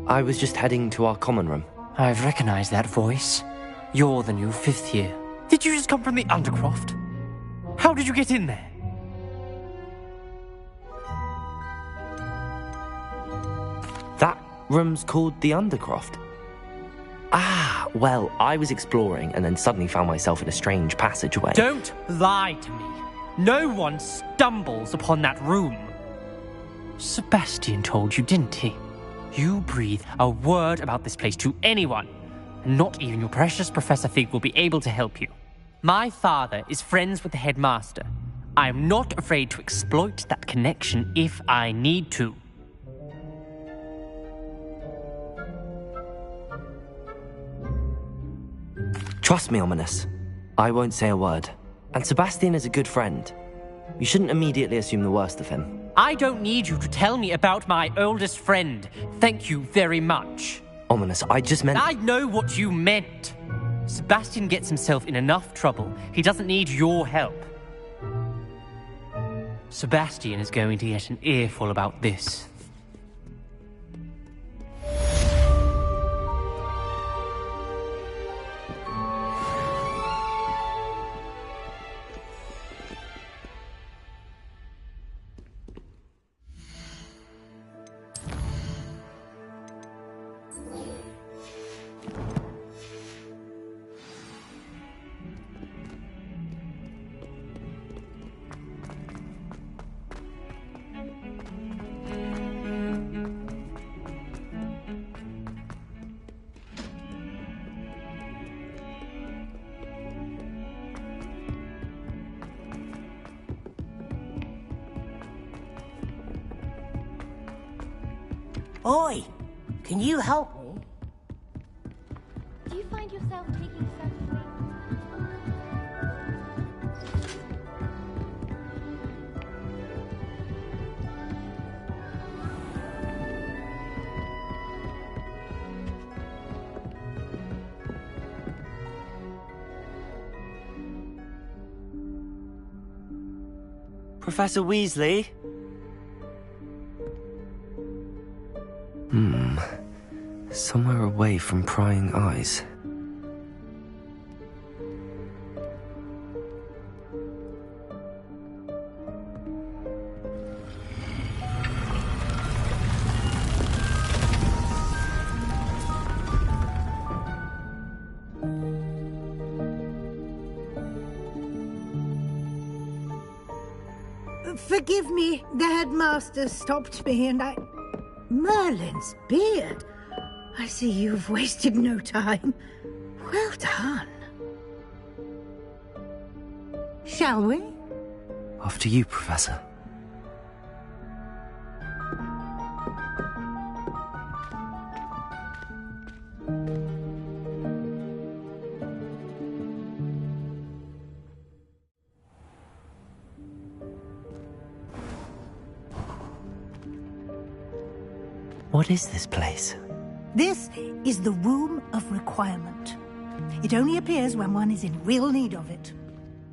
[SPEAKER 1] I was just heading to our common room.
[SPEAKER 16] I've recognized that voice. You're the new 5th year. Did you just come from the Undercroft? How did you get in there?
[SPEAKER 1] That room's called the Undercroft. Ah, well, I was exploring and then suddenly found myself in a strange passageway.
[SPEAKER 16] Don't lie to me. No one stumbles upon that room. Sebastian told you, didn't he? You breathe a word about this place to anyone, and not even your precious Professor Fig will be able to help you. My father is friends with the headmaster. I'm not afraid to exploit that connection if I need to.
[SPEAKER 1] Trust me, Ominous. I won't say a word. And Sebastian is a good friend. You shouldn't immediately assume the worst of him.
[SPEAKER 16] I don't need you to tell me about my oldest friend. Thank you very much.
[SPEAKER 1] Ominous, I just meant...
[SPEAKER 16] I know what you meant. Sebastian gets himself in enough trouble. He doesn't need your help. Sebastian is going to get an earful about this.
[SPEAKER 7] Oi! Can you help me?
[SPEAKER 5] Do you find yourself taking certain
[SPEAKER 1] Professor Weasley? Somewhere away from prying eyes.
[SPEAKER 15] Forgive me, the headmaster stopped me and I... Merlin's beard. I see you've wasted no time. Well done. Shall we?
[SPEAKER 1] After you, Professor. What is this place?
[SPEAKER 15] This is the Room of Requirement. It only appears when one is in real need of it.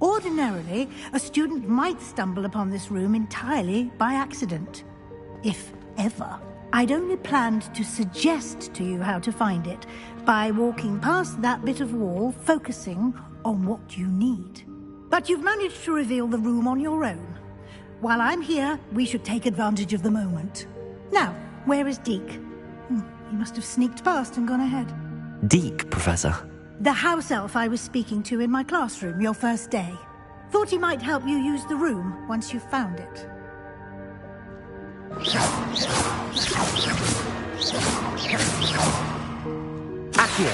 [SPEAKER 15] Ordinarily, a student might stumble upon this room entirely by accident. If ever. I'd only planned to suggest to you how to find it by walking past that bit of wall, focusing on what you need. But you've managed to reveal the room on your own. While I'm here, we should take advantage of the moment. Now, where is Deke? He must have sneaked past and gone ahead.
[SPEAKER 1] Deke, Professor?
[SPEAKER 15] The house elf I was speaking to in my classroom your first day. Thought he might help you use the room once you found it.
[SPEAKER 14] Accio!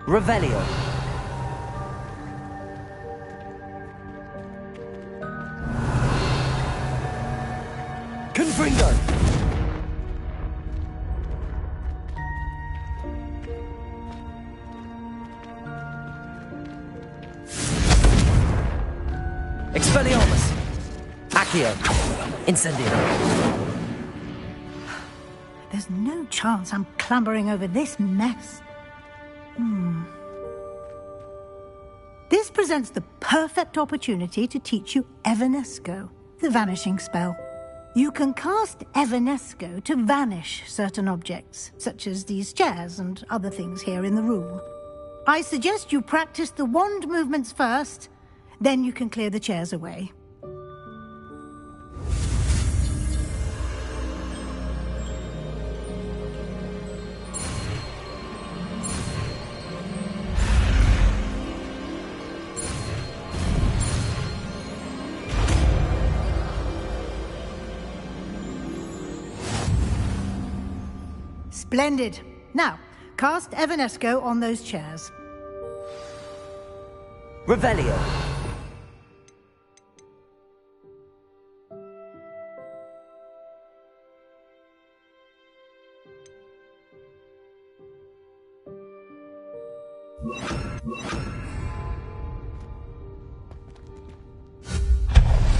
[SPEAKER 1] Revelio. Confringo. Expelliarmus. Accio. Incendio.
[SPEAKER 15] There's no chance I'm clambering over this mess. This presents the perfect opportunity to teach you Evanesco, the vanishing spell. You can cast Evanesco to vanish certain objects, such as these chairs and other things here in the room. I suggest you practice the wand movements first, then you can clear the chairs away. Splendid. Now, cast Evanesco on those chairs.
[SPEAKER 1] Revelio.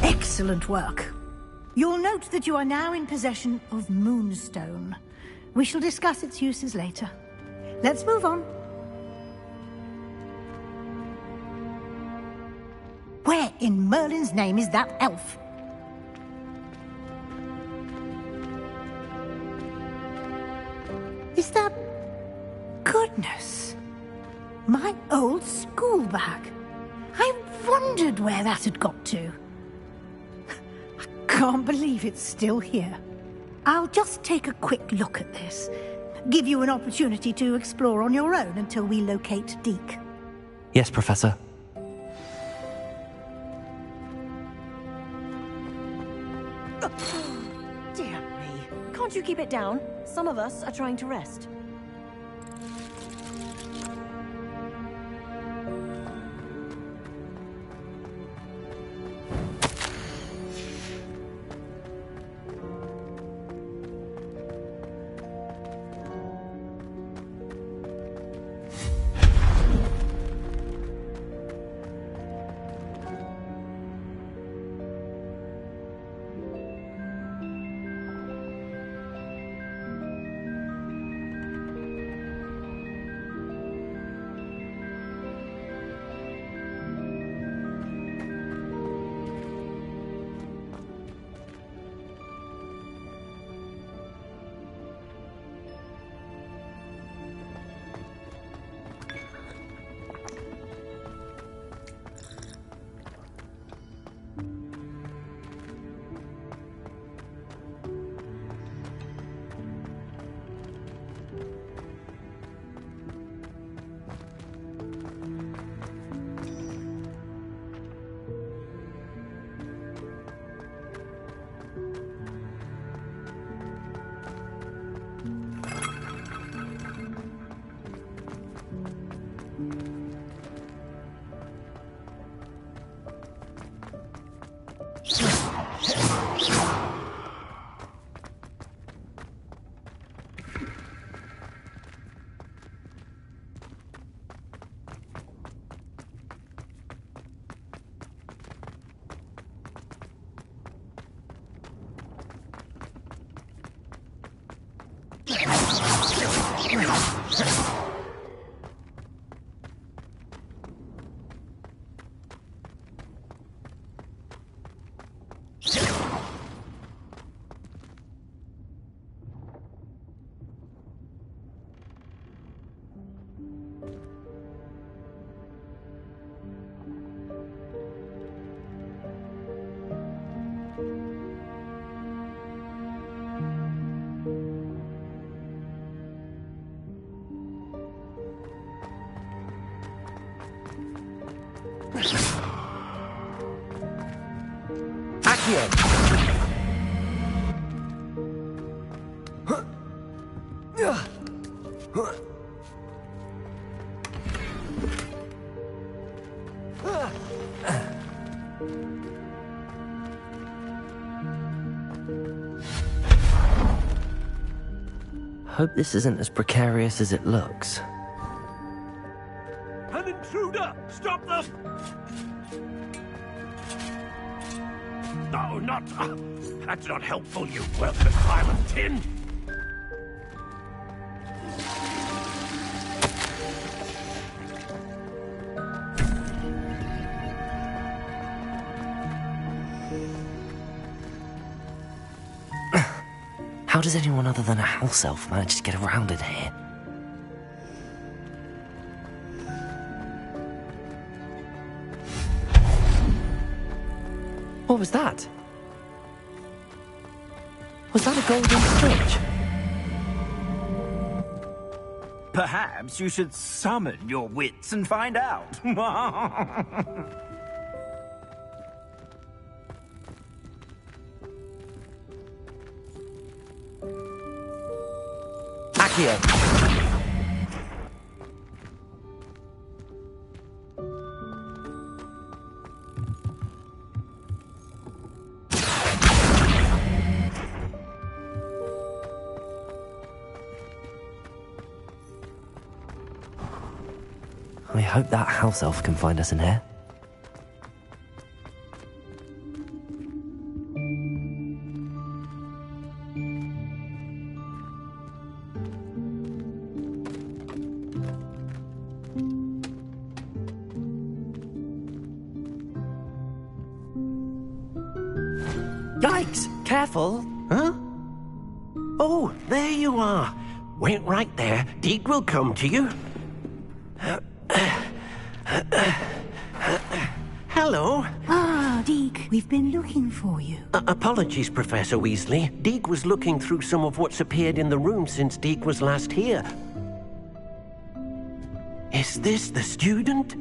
[SPEAKER 15] Excellent work. You'll note that you are now in possession of Moonstone. We shall discuss its uses later. Let's move on. Where in Merlin's name is that elf? Is that... Goodness! My old school bag. I wondered where that had got to. I can't believe it's still here. I'll just take a quick look at this. Give you an opportunity to explore on your own until we locate Deke.
[SPEAKER 1] Yes, Professor.
[SPEAKER 17] Dear me. Can't you keep it down? Some of us are trying to rest.
[SPEAKER 1] Hope this isn't as precarious as it looks.
[SPEAKER 7] An intruder! Stop them! No, not... that's not helpful, you worthless pile of tin!
[SPEAKER 1] How does anyone other than a house elf manage to get around in here? What was that? Was that a golden switch?
[SPEAKER 7] Perhaps you should summon your wits and find out.
[SPEAKER 1] Accio. I hope that house elf can find us in here.
[SPEAKER 8] Yikes! Careful! Huh? Oh, there you are. Wait right there. Deke will come to you. Hello.
[SPEAKER 15] Ah, Deke, we've been looking for you.
[SPEAKER 8] Apologies, Professor Weasley. Deke was looking through some of what's appeared in the room since Deke was last here. Is this the student?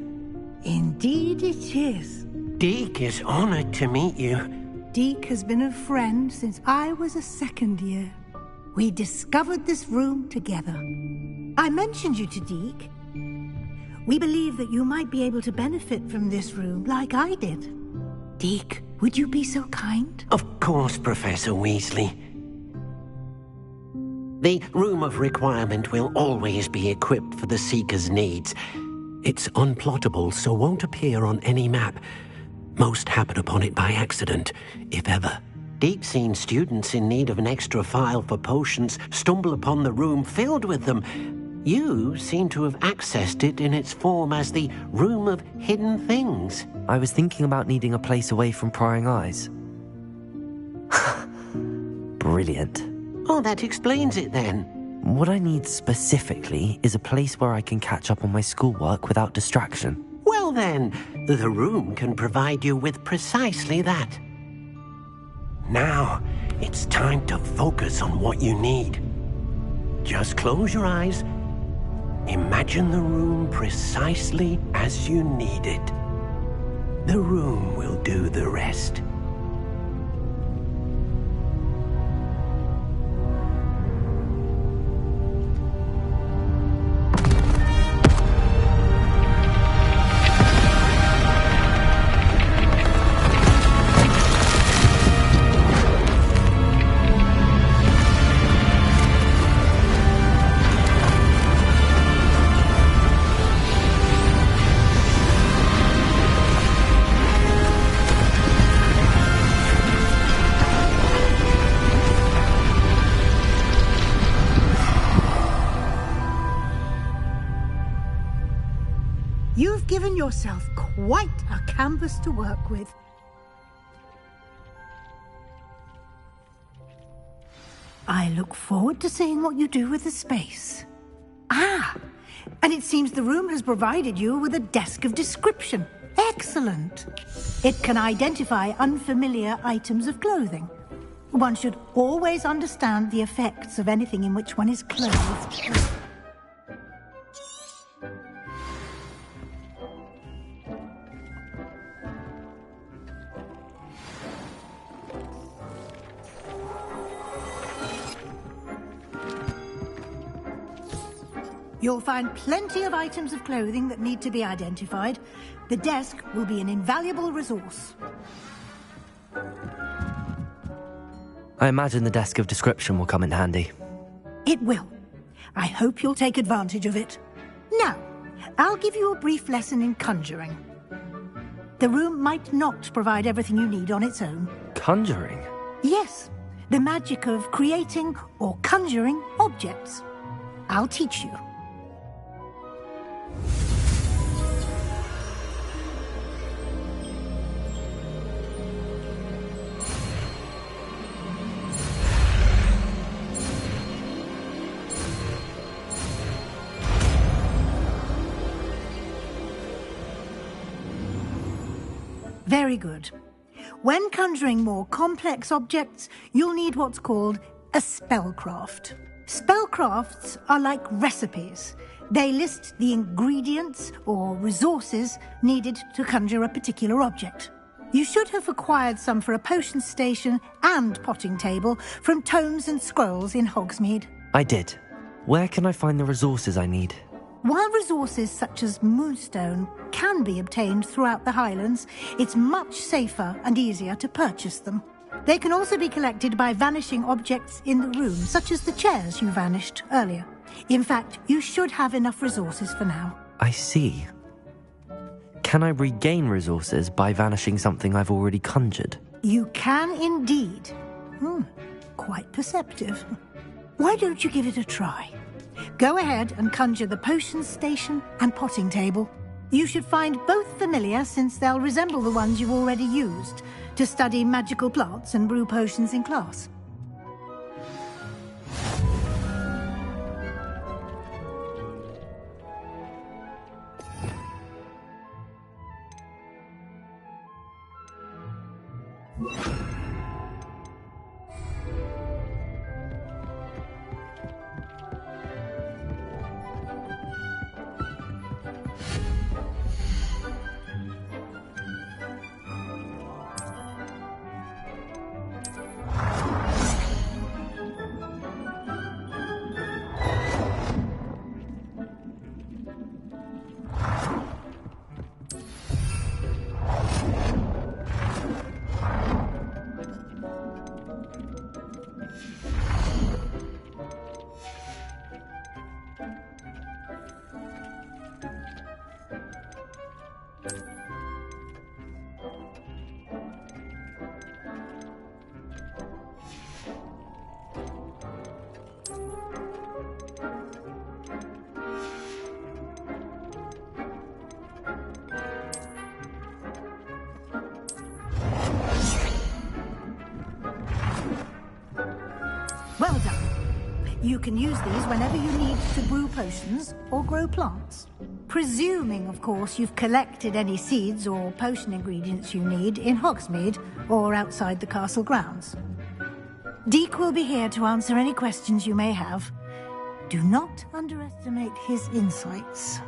[SPEAKER 15] Indeed it is.
[SPEAKER 8] Deke is honored to meet you.
[SPEAKER 15] Deke has been a friend since I was a second year. We discovered this room together. I mentioned you to Deke. We believe that you might be able to benefit from this room like I did. Deke, would you be so kind?
[SPEAKER 8] Of course, Professor Weasley. The Room of Requirement will always be equipped for the Seeker's needs. It's unplottable, so won't appear on any map. Most happen upon it by accident, if ever. Deke's seen students in need of an extra file for potions stumble upon the room filled with them. You seem to have accessed it in its form as the Room of Hidden Things.
[SPEAKER 1] I was thinking about needing a place away from prying eyes. Brilliant.
[SPEAKER 8] Oh, that explains it then.
[SPEAKER 1] What I need specifically is a place where I can catch up on my schoolwork without distraction.
[SPEAKER 8] Well then, the room can provide you with precisely that. Now, it's time to focus on what you need. Just close your eyes. Imagine the room precisely as you need it. The room will do the rest.
[SPEAKER 15] You've given yourself quite a canvas to work with. I look forward to seeing what you do with the space. Ah, and it seems the room has provided you with a desk of description. Excellent. It can identify unfamiliar items of clothing. One should always understand the effects of anything in which one is clothed. You'll find plenty of items of clothing that need to be identified. The desk will be an invaluable resource.
[SPEAKER 1] I imagine the desk of description will come in handy.
[SPEAKER 15] It will. I hope you'll take advantage of it. Now, I'll give you a brief lesson in conjuring. The room might not provide everything you need on its own.
[SPEAKER 1] Conjuring?
[SPEAKER 15] Yes, the magic of creating or conjuring objects. I'll teach you. Very good. When conjuring more complex objects, you'll need what's called a spellcraft. Spellcrafts are like recipes. They list the ingredients or resources needed to conjure a particular object. You should have acquired some for a potion station and potting table from tomes and scrolls in Hogsmeade.
[SPEAKER 1] I did. Where can I find the resources I need?
[SPEAKER 15] While resources such as moonstone can be obtained throughout the Highlands, it's much safer and easier to purchase them. They can also be collected by vanishing objects in the room, such as the chairs you vanished earlier. In fact, you should have enough resources for now.
[SPEAKER 1] I see. Can I regain resources by vanishing something I've already conjured?
[SPEAKER 15] You can indeed. Quite perceptive. Why don't you give it a try? Go ahead and conjure the potion station and potting table. You should find both familiar, since they'll resemble the ones you've already used to study magical plants and brew potions in class. Well done. You can use these whenever you need to brew potions or grow plants. Presuming, of course, you've collected any seeds or potion ingredients you need in Hogsmeade or outside the castle grounds. Deke will be here to answer any questions you may have. Do not underestimate his insights.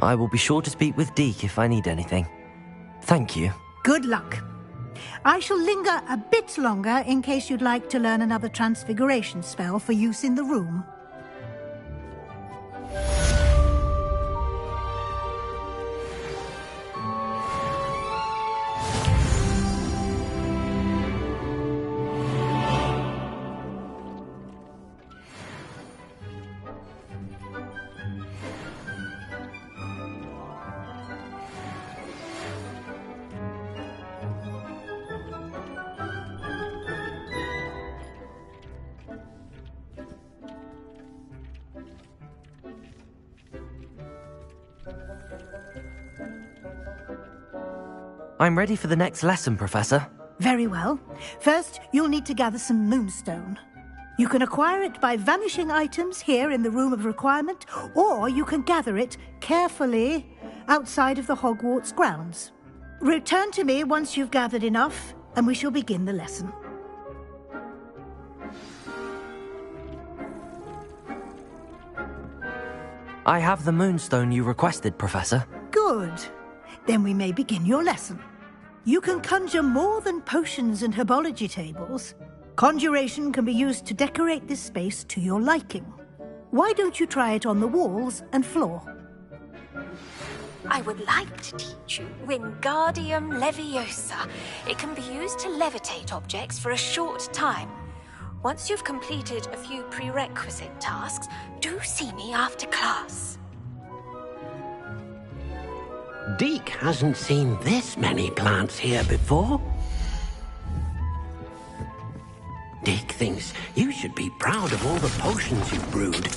[SPEAKER 1] I will be sure to speak with Deke if I need anything. Thank you.
[SPEAKER 15] Good luck. I shall linger a bit longer in case you'd like to learn another transfiguration spell for use in the room.
[SPEAKER 1] I'm ready for the next lesson, Professor.
[SPEAKER 15] Very well. First, you'll need to gather some moonstone. You can acquire it by vanishing items here in the Room of Requirement, or you can gather it carefully outside of the Hogwarts grounds. Return to me once you've gathered enough, and we shall begin the lesson.
[SPEAKER 1] I have the moonstone you requested, Professor.
[SPEAKER 15] Good. Then we may begin your lesson. You can conjure more than potions and herbology tables. Conjuration can be used to decorate this space to your liking. Why don't you try it on the walls and floor?
[SPEAKER 18] I would like to teach you Wingardium Leviosa. It can be used to levitate objects for a short time. Once you've completed a few prerequisite tasks, do see me after class.
[SPEAKER 8] Deke hasn't seen this many plants here before. Deke thinks you should be proud of all the potions you've brewed.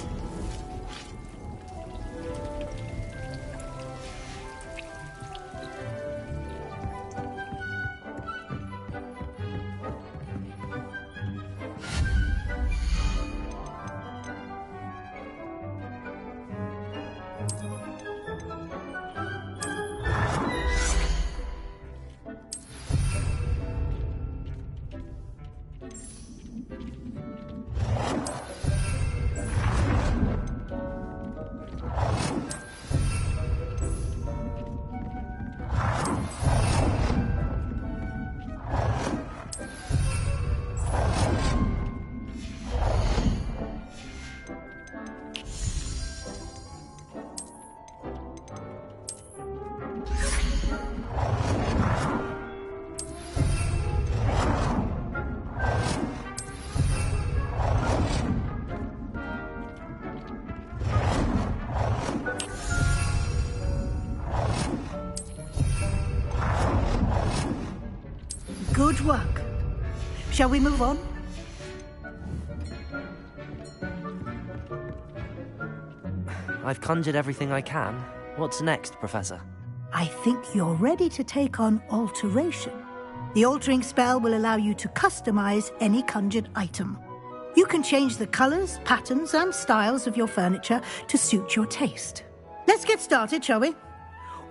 [SPEAKER 15] Good work. Shall we move on?
[SPEAKER 1] I've conjured everything I can. What's next, Professor?
[SPEAKER 15] I think you're ready to take on alteration. The altering spell will allow you to customize any conjured item. You can change the colors, patterns, and styles of your furniture to suit your taste. Let's get started, shall we?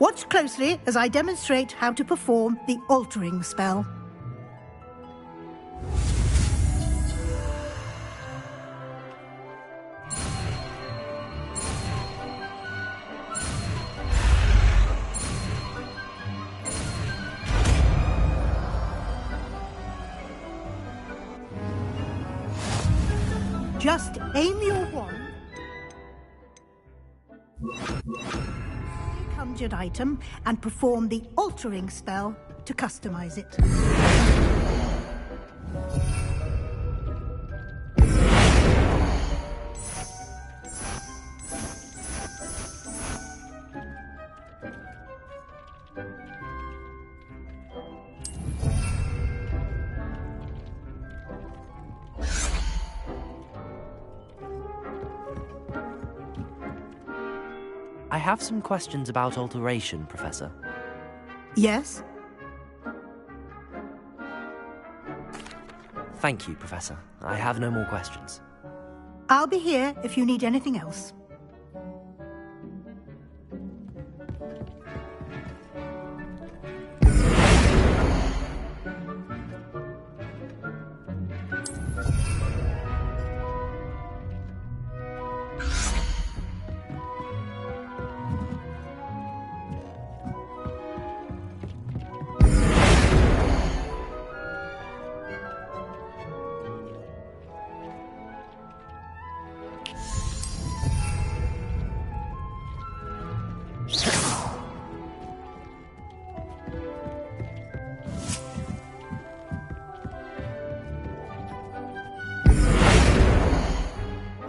[SPEAKER 15] Watch closely as I demonstrate how to perform the altering spell. Just aim your wand, conjured item, and perform the altering spell to customize it.
[SPEAKER 1] I have some questions about alteration, Professor.
[SPEAKER 15] Yes?
[SPEAKER 1] Thank you, Professor. I have no more questions.
[SPEAKER 15] I'll be here if you need anything else.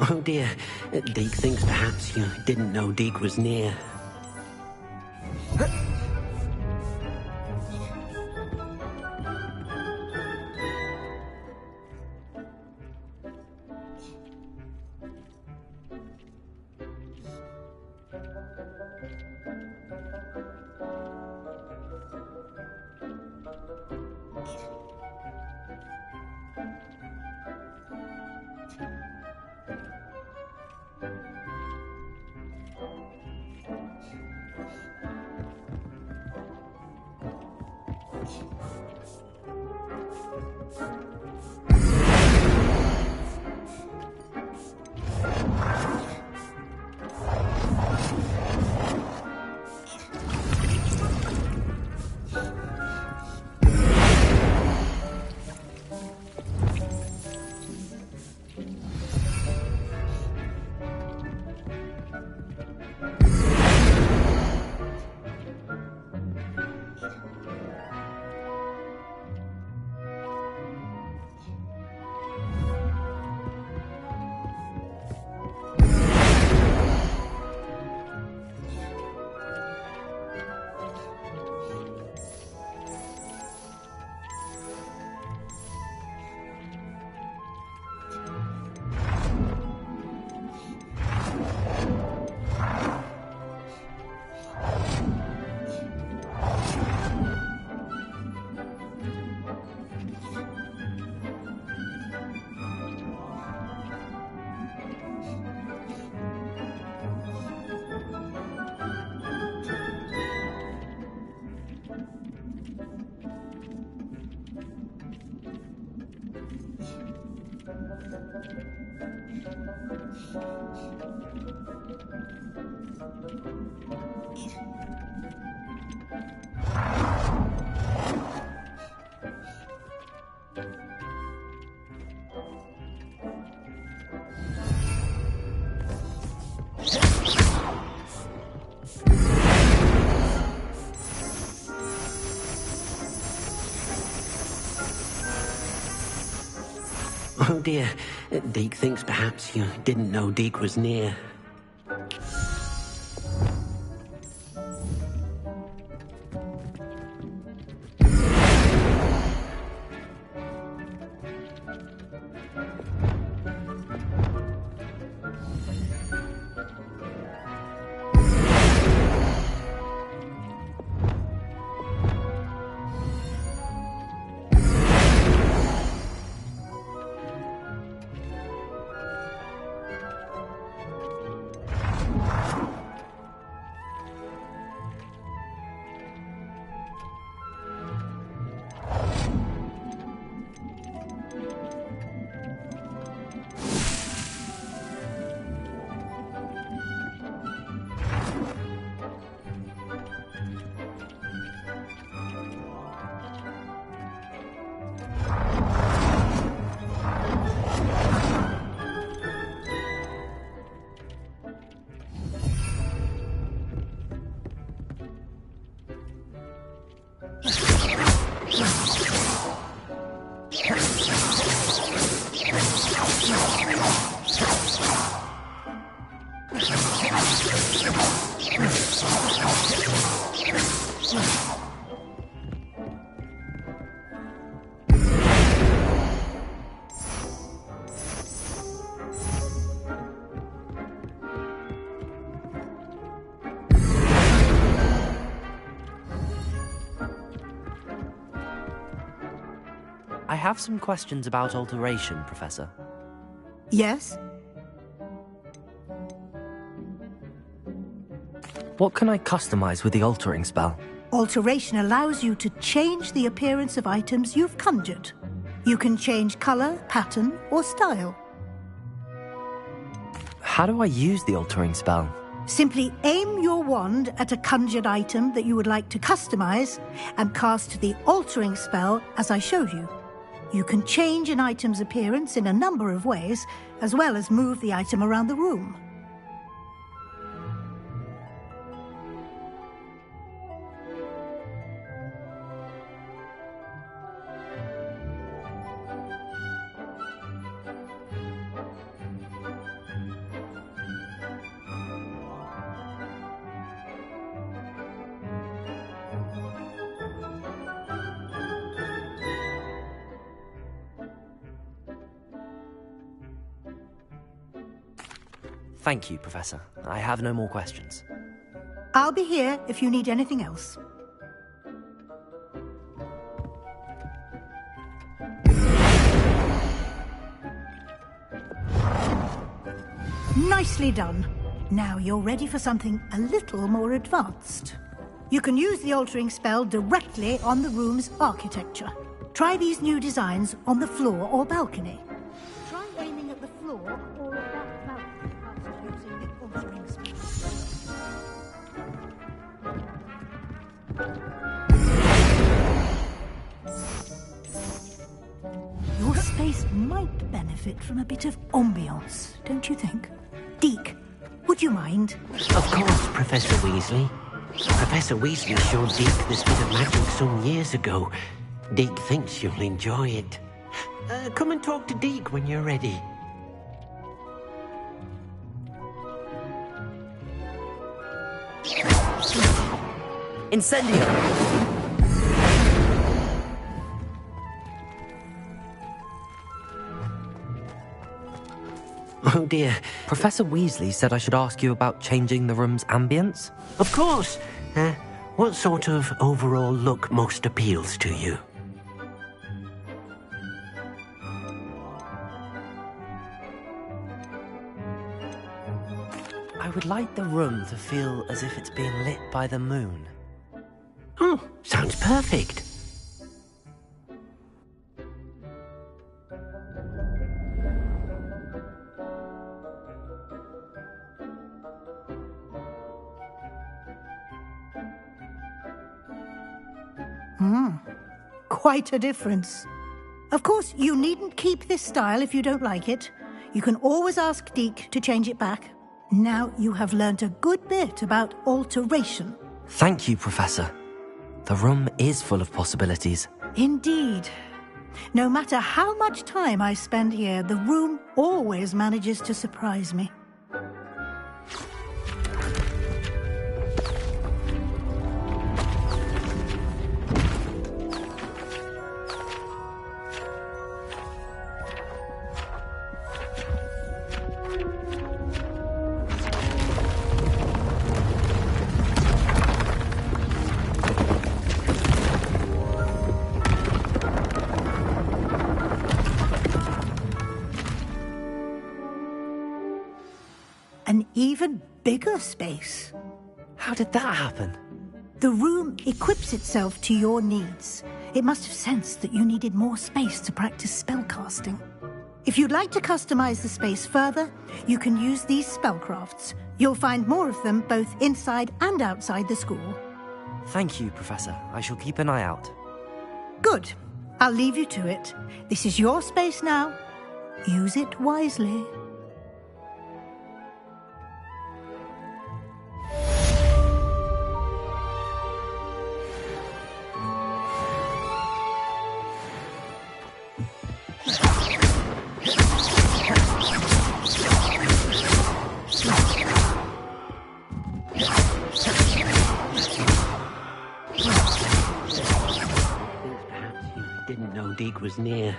[SPEAKER 8] Oh dear, Deke thinks perhaps you didn't know Deke was near. Oh dear, Deke thinks perhaps you didn't know Deke was near.
[SPEAKER 1] I have some questions about alteration, Professor.
[SPEAKER 15] Yes?
[SPEAKER 1] What can I customize with the altering spell?
[SPEAKER 15] Alteration allows you to change the appearance of items you've conjured. You can change color, pattern, or style.
[SPEAKER 1] How do I use the altering spell?
[SPEAKER 15] Simply aim your wand at a conjured item that you would like to customize and cast the altering spell as I showed you. You can change an item's appearance in a number of ways, as well as move the item around the room.
[SPEAKER 1] Thank you, Professor. I have no more questions.
[SPEAKER 15] I'll be here if you need anything else. Nicely done. Now you're ready for something a little more advanced. You can use the altering spell directly on the room's architecture. Try these new designs on the floor or balcony. Try aiming at the floor or at that balcony after using the altering spell. Your space might benefit from a bit of ambiance, don't you think? Deke, would you mind?
[SPEAKER 8] Of course, Professor Weasley. Professor Weasley showed Deke this bit of magic some years ago. Deke thinks you'll enjoy it. Come and talk to Deke when you're ready.
[SPEAKER 1] Incendio!
[SPEAKER 8] Oh dear.
[SPEAKER 1] Professor Weasley said I should ask you about changing the room's ambience.
[SPEAKER 8] Of course. What sort of overall look most appeals to you?
[SPEAKER 1] I would like the room to feel as if it's being lit by the moon.
[SPEAKER 8] Oh, sounds perfect.
[SPEAKER 15] Quite a difference. Of course, you needn't keep this style if you don't like it. You can always ask Deke to change it back. Now you have learnt a good bit about alteration.
[SPEAKER 1] Thank you, Professor. The room is full of possibilities.
[SPEAKER 15] Indeed. No matter how much time I spend here, the room always manages to surprise me. An even bigger space.
[SPEAKER 1] How did that happen?
[SPEAKER 15] The room equips itself to your needs. It must have sensed that you needed more space to practice spellcasting. If you'd like to customize the space further, you can use these spellcrafts. You'll find more of them both inside and outside the school.
[SPEAKER 1] Thank you, Professor. I shall keep an eye out.
[SPEAKER 15] Good. I'll leave you to it. This is your space now. Use it wisely.
[SPEAKER 8] Didn't know Deke was near.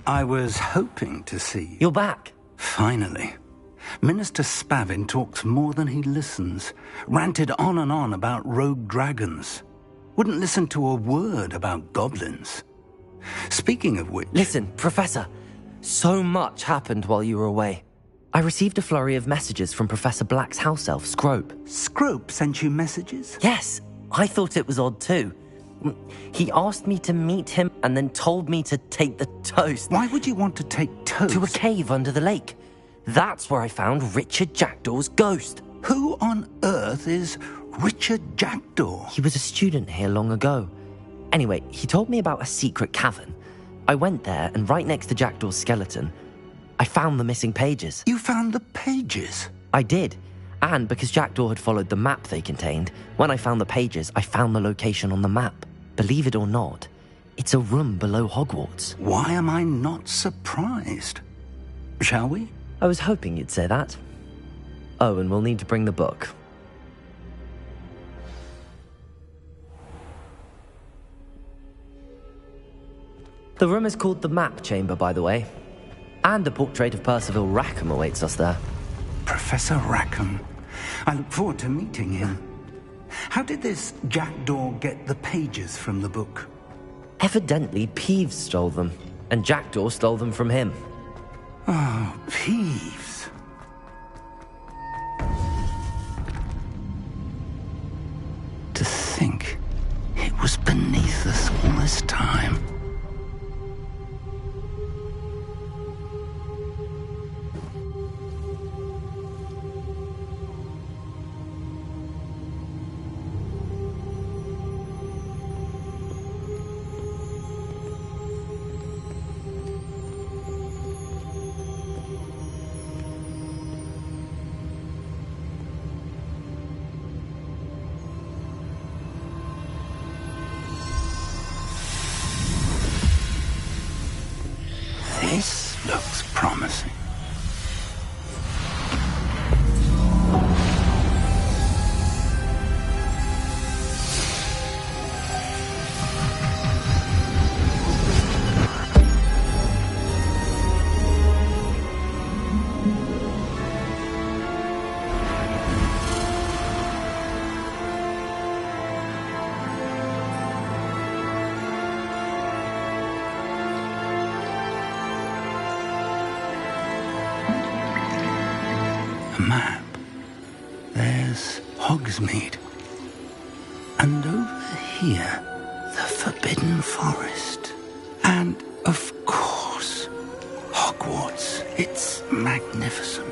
[SPEAKER 19] I was hoping to see you.
[SPEAKER 1] You're back.
[SPEAKER 19] Finally. Minister Spavin talks more than he listens. Ranted on and on about rogue dragons. Wouldn't listen to a word about goblins. Speaking of which...
[SPEAKER 1] Listen, Professor. So much happened while you were away. I received a flurry of messages from Professor Black's house elf, Scrope.
[SPEAKER 19] Scrope sent you messages?
[SPEAKER 1] Yes. I thought it was odd too. He asked me to meet him and then told me to take the toast.
[SPEAKER 19] Why would you want to take toast?
[SPEAKER 1] To a cave under the lake. That's where I found Richard Jackdaw's ghost.
[SPEAKER 19] Who on earth is Richard Jackdaw?
[SPEAKER 1] He was a student here long ago. Anyway, he told me about a secret cavern. I went there, and right next to Jackdaw's skeleton, I found the missing pages.
[SPEAKER 19] You found the pages?
[SPEAKER 1] I did. And because Jackdaw had followed the map they contained, when I found the pages, I found the location on the map. Believe it or not, it's a room below Hogwarts.
[SPEAKER 19] Why am I not surprised? Shall we?
[SPEAKER 1] I was hoping you'd say that. Oh, and we'll need to bring the book. The room is called the Map Chamber, by the way. And a portrait of Percival Rackham awaits us there.
[SPEAKER 19] Professor Rackham. I look forward to meeting him. How did this Jackdaw get the pages from the book?
[SPEAKER 1] Evidently, Peeves stole them, and Jackdaw stole them from him.
[SPEAKER 19] Oh, Peeves. To think it was beneath us all this time. Looks promising. Map. There's Hogsmeade. And over here, the Forbidden Forest. And, of course, Hogwarts. It's magnificent.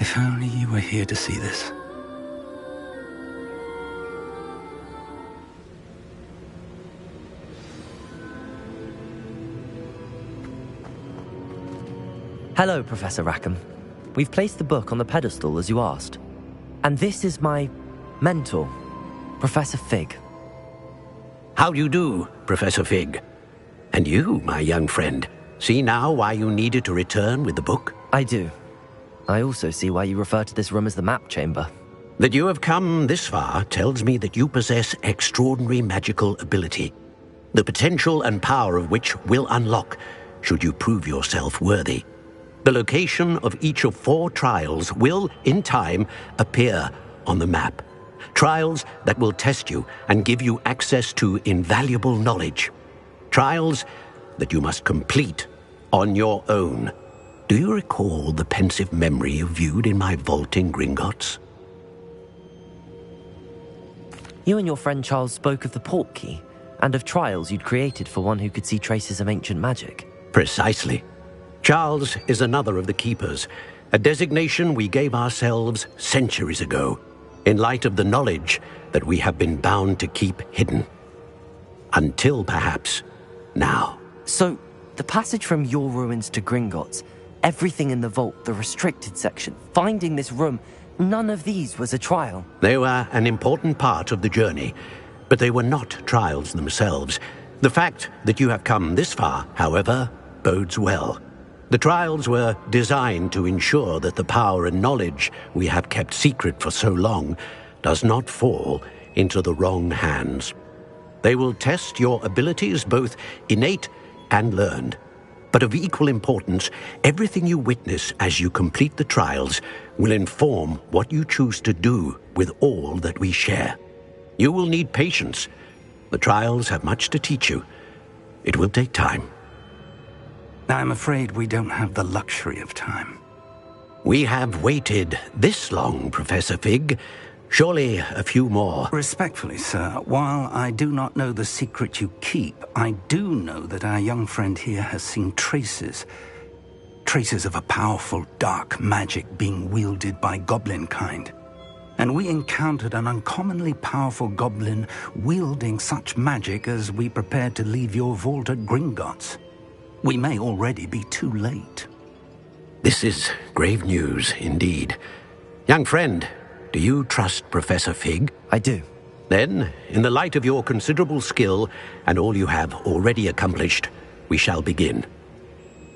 [SPEAKER 19] If only you were here to see this.
[SPEAKER 1] Hello, Professor Rackham. We've placed the book on the pedestal as you asked. And this is my mentor, Professor Fig.
[SPEAKER 8] How do you do, Professor Fig? And you, my young friend, see now why you needed to return with the book?
[SPEAKER 1] I do. I also see why you refer to this room as the map chamber.
[SPEAKER 8] That you have come this far tells me that you possess extraordinary magical ability, the potential and power of which will unlock should you prove yourself worthy. The location of each of 4 trials will, in time, appear on the map. Trials that will test you and give you access to invaluable knowledge. Trials that you must complete on your own. Do you recall the pensive memory you viewed in my vault in Gringotts?
[SPEAKER 1] You and your friend Charles spoke of the portkey and of trials you'd created for one who could see traces of ancient magic.
[SPEAKER 8] Precisely. Charles is another of the keepers, a designation we gave ourselves centuries ago, in light of the knowledge that we have been bound to keep hidden. Until, perhaps, now.
[SPEAKER 1] So, the passage from your ruins to Gringotts, everything in the vault, the restricted section, finding this room, none of these was a trial.
[SPEAKER 8] They were an important part of the journey, but they were not trials themselves. The fact that you have come this far, however, bodes well. The trials were designed to ensure that the power and knowledge we have kept secret for so long does not fall into the wrong hands. They will test your abilities, both innate and learned. But of equal importance, everything you witness as you complete the trials will inform what you choose to do with all that we share. You will need patience. The trials have much to teach you. It will take time.
[SPEAKER 19] I'm afraid we don't have the luxury of time.
[SPEAKER 8] We have waited this long, Professor Fig. Surely a few more.
[SPEAKER 19] Respectfully, sir, while I do not know the secret you keep, I do know that our young friend here has seen traces of a powerful dark magic being wielded by goblin kind. And we encountered an uncommonly powerful goblin wielding such magic as we prepared to leave your vault at Gringotts. We may already be too late.
[SPEAKER 8] This is grave news indeed. Young friend, do you trust Professor Fig?
[SPEAKER 1] I do.
[SPEAKER 8] Then, in the light of your considerable skill and all you have already accomplished, we shall begin.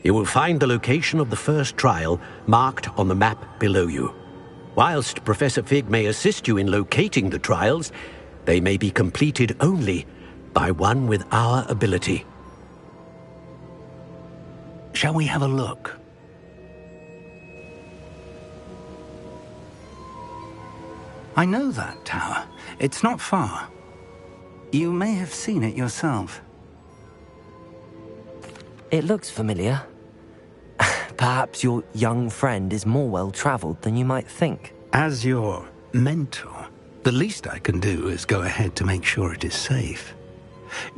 [SPEAKER 8] You will find the location of the first trial marked on the map below you. Whilst Professor Fig may assist you in locating the trials, they may be completed only by one with our ability.
[SPEAKER 19] Shall we have a look? I know that tower. It's not far. You may have seen it yourself.
[SPEAKER 1] It looks familiar. Perhaps your young friend is more well-traveled than you might think.
[SPEAKER 19] As your mentor, the least I can do is go ahead to make sure it is safe.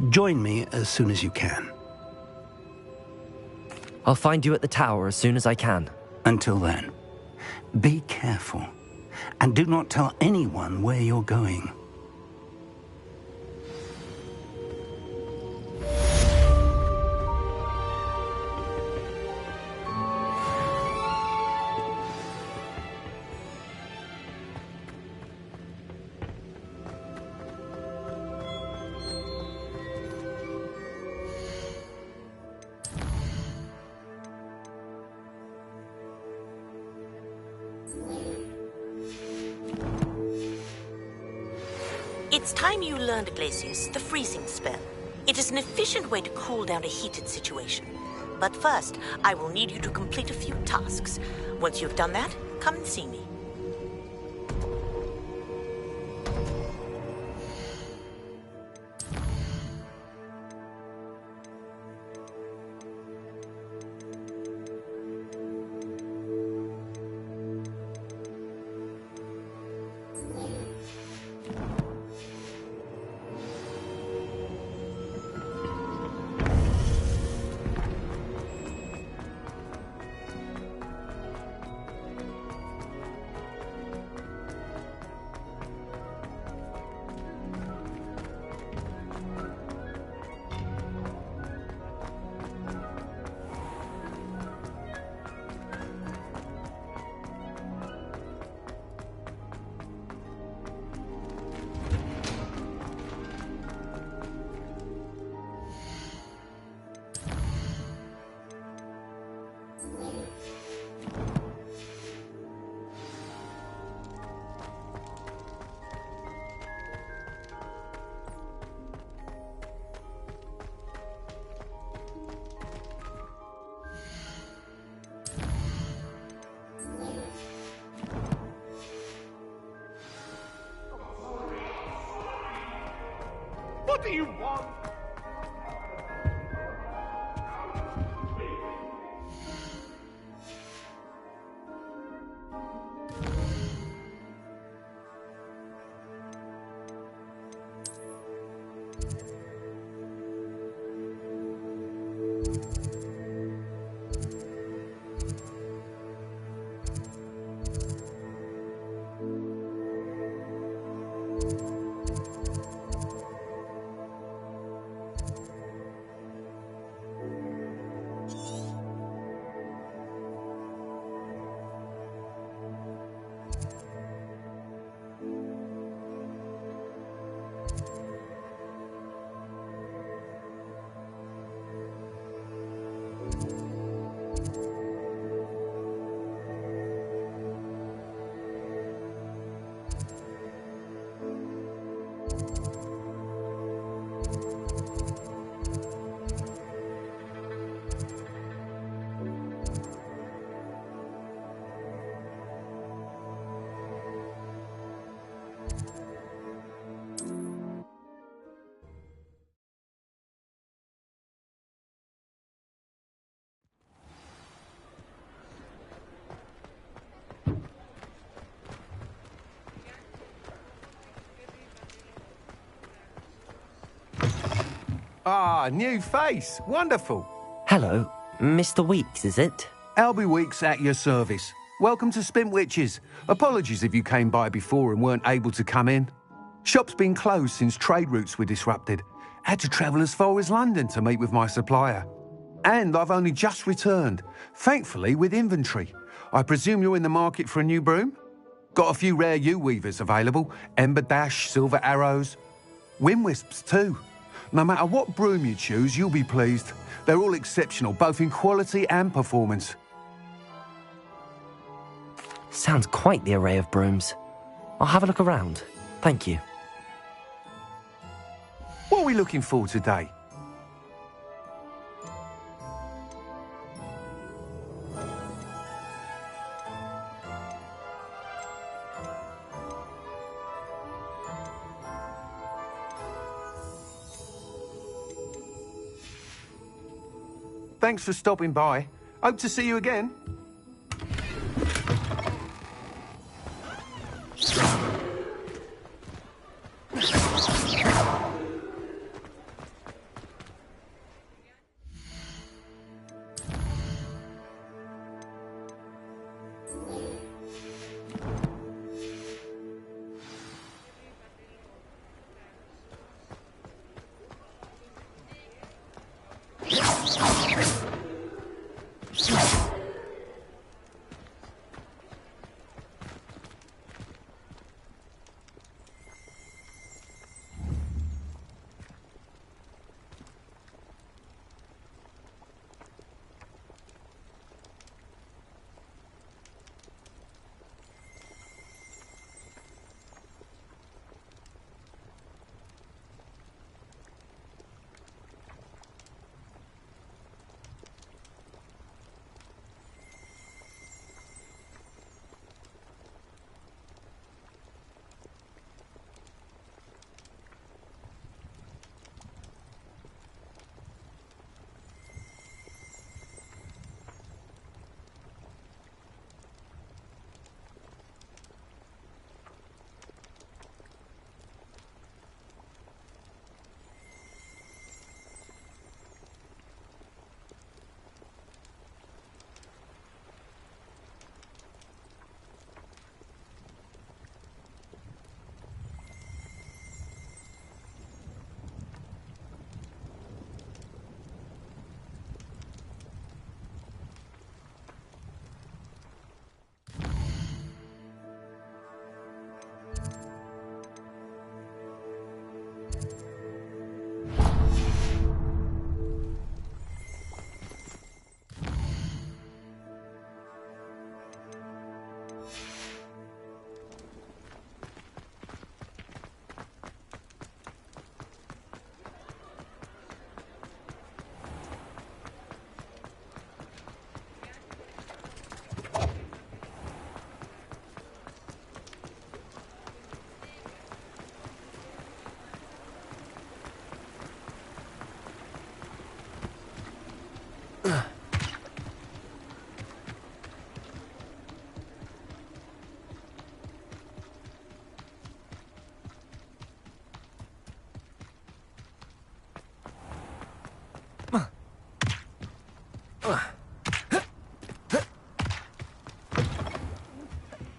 [SPEAKER 19] Join me as soon as you can.
[SPEAKER 1] I'll find you at the tower as soon as I can.
[SPEAKER 19] Until then, be careful. And do not tell anyone where you're going.
[SPEAKER 20] It's time you learned, Glacius, the freezing spell. It is an efficient way to cool down a heated situation. But first, I will need you to complete a few tasks. Once you've done that, come and see me.
[SPEAKER 3] What do you want?
[SPEAKER 21] Ah, new face. Wonderful.
[SPEAKER 1] Hello, Mr. Weeks, is it?
[SPEAKER 19] Albie Weeks at your service. Welcome to Spintwitches. Apologies if you came by before and weren't able to come in. Shop's been closed since trade routes were disrupted. Had to travel as far as London to meet with my supplier. And I've only just returned, thankfully with inventory. I presume you're in the market for a new broom? Got a few rare U-weavers available. Ember Dash, Silver Arrows. Wind Wisps too. No matter what broom you choose, you'll be pleased. They're all exceptional, both in quality and performance.
[SPEAKER 1] Sounds quite the array of brooms. I'll have a look around. Thank you.
[SPEAKER 19] What are we looking for today? Thanks for stopping by. Hope to see you again.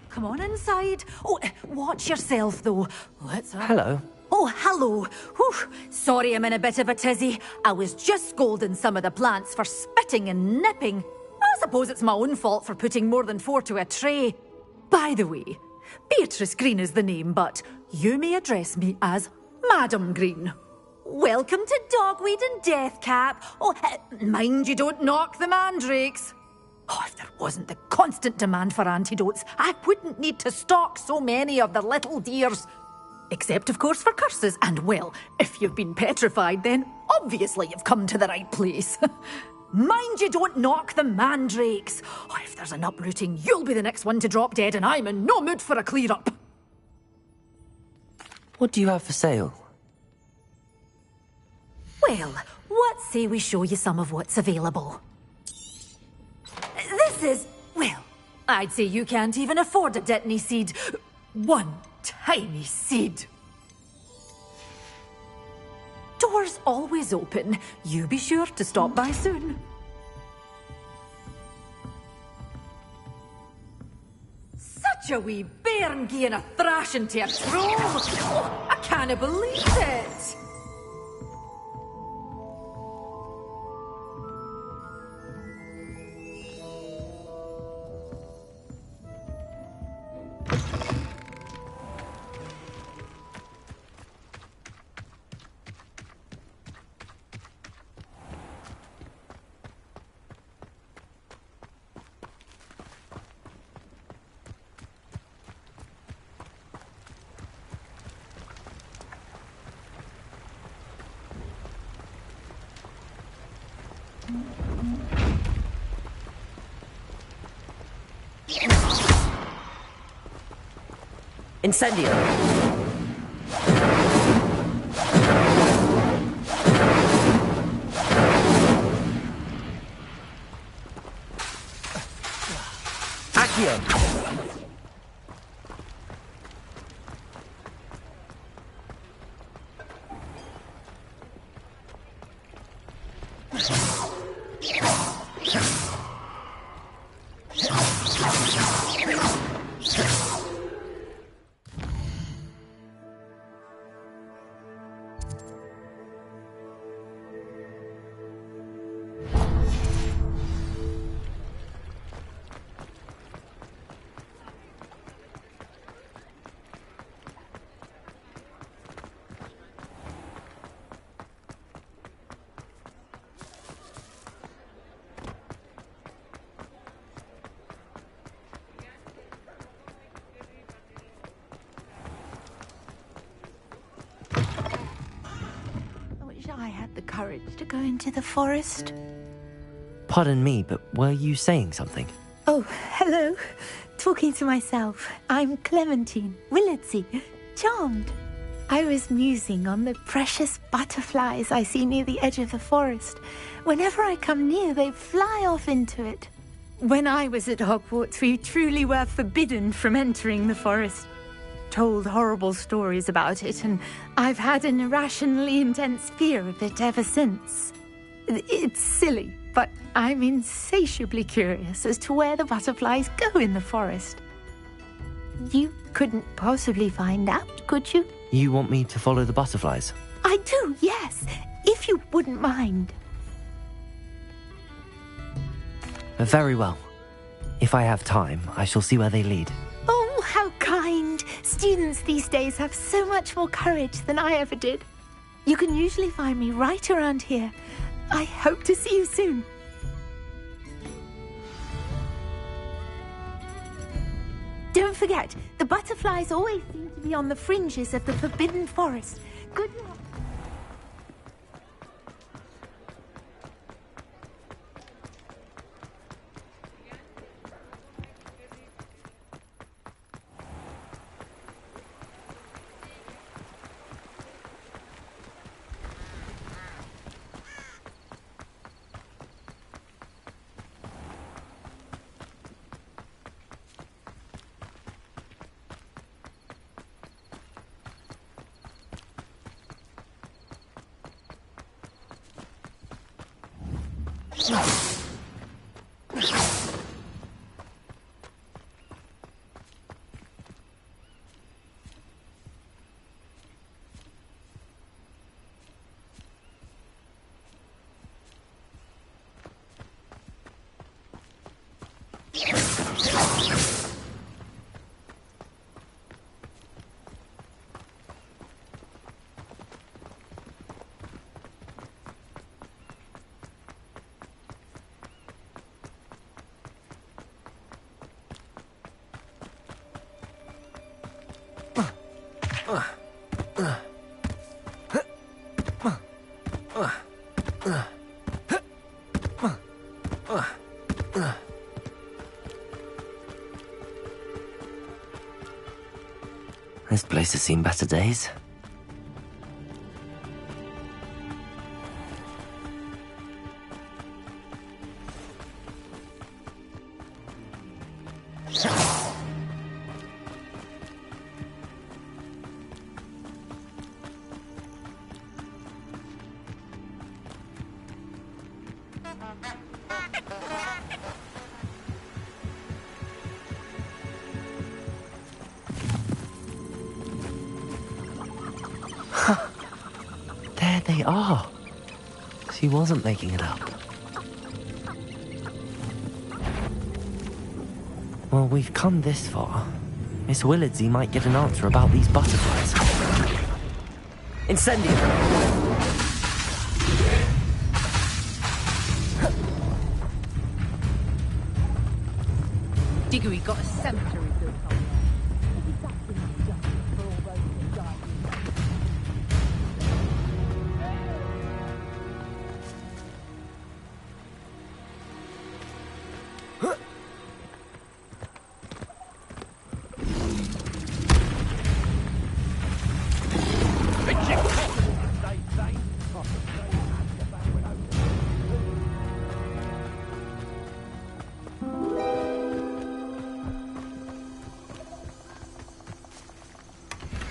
[SPEAKER 4] Come on inside. Oh, watch yourself, though.
[SPEAKER 1] Hello.
[SPEAKER 4] Oh, hello. Whew. Sorry I'm in a bit of a tizzy. I was just scolding some of the plants for spitting and nipping. I suppose it's my own fault for putting more than 4 to a tray. By the way, Beatrice Green is the name, but you may address me as Madam Green. Welcome to Dogweed and Deathcap. Oh, mind you don't knock the mandrakes. Oh, if there wasn't the constant demand for antidotes, I wouldn't need to stock so many of the little dears. Except, of course, for curses. And, well, if you've been petrified, then obviously you've come to the right place. Mind you don't knock the mandrakes. Oh, if there's an uprooting, you'll be the next one to drop dead, and I'm in no mood for a clear-up.
[SPEAKER 1] What do you have for sale?
[SPEAKER 4] Well, what say we show you some of what's available? This is, well, I'd say you can't even afford a Dittany seed. One tiny seed. Doors always open. You be sure to stop by soon. Such a wee bairn gieing a thrashing to a troll. Oh, I can't believe it.
[SPEAKER 1] Incendio! Accio!
[SPEAKER 18] I had the courage to go into the forest.
[SPEAKER 1] Pardon me, but were you saying something?
[SPEAKER 18] Oh, hello. Talking to myself. I'm Clementine, Willardsey, charmed. I was musing on the precious butterflies I see near the edge of the forest. Whenever I come near, they fly off into it. When I was at Hogwarts, we truly were forbidden from entering the forest. Told horrible stories about it, and I've had an irrationally intense fear of it ever since. It's silly, but I'm insatiably curious as to where the butterflies go in the forest. You couldn't possibly find out, could you?
[SPEAKER 1] You want me to follow the butterflies?
[SPEAKER 18] I do, yes, if you wouldn't mind.
[SPEAKER 1] Very well. If I have time, I shall see where they lead.
[SPEAKER 18] Oh, how kind! Students these days have so much more courage than I ever did. You can usually find me right around here. I hope to see you soon. Don't forget, the butterflies always seem to be on the fringes of the Forbidden Forest. Good luck.
[SPEAKER 1] This place has seen better days. There they are. She wasn't making it up. Well, we've come this far. Miss Willardsey might get an answer about these butterflies. Incendio!
[SPEAKER 11] Diggory got a cemetery built on there.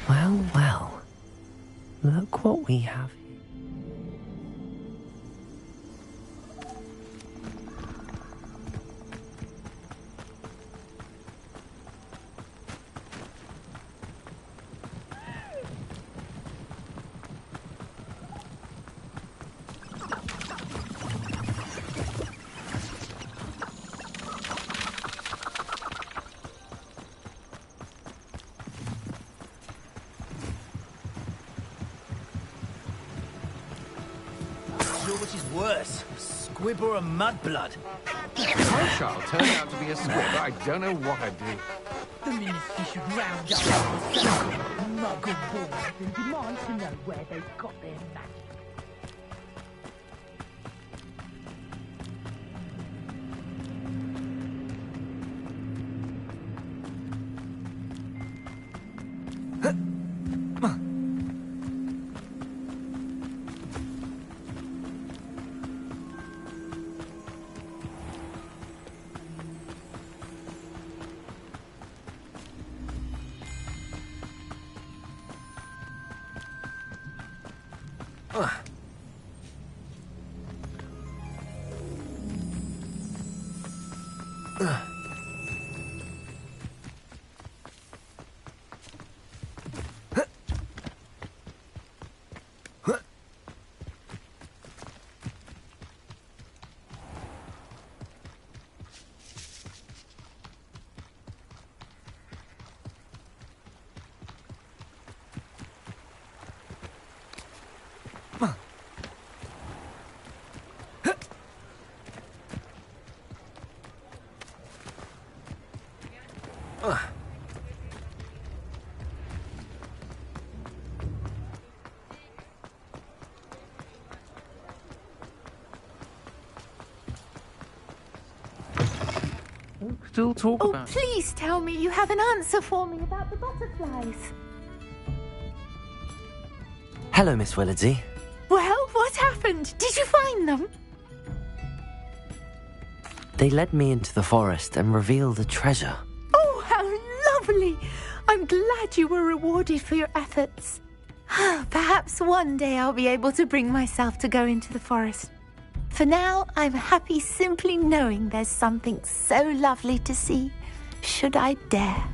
[SPEAKER 1] Well, well. Look what we have here.
[SPEAKER 9] Which is worse, squib or a mudblood?
[SPEAKER 21] I shall turn out to be a squib. I don't know what I'd do.
[SPEAKER 11] The ministry should round up some muggle boys and demand to know where they've got their magic.
[SPEAKER 16] Still talk
[SPEAKER 4] Oh,
[SPEAKER 16] about
[SPEAKER 4] please tell me you have an answer for me about the butterflies.
[SPEAKER 1] Hello, Miss Willardsey.
[SPEAKER 4] Well, what happened? Did you find them?
[SPEAKER 1] They led me into the forest and revealed a treasure.
[SPEAKER 4] Oh, how lovely! I'm glad you were rewarded for your efforts. Perhaps one day I'll be able to bring myself to go into the forest. For now, I'm happy simply knowing there's something so lovely to see, should I dare.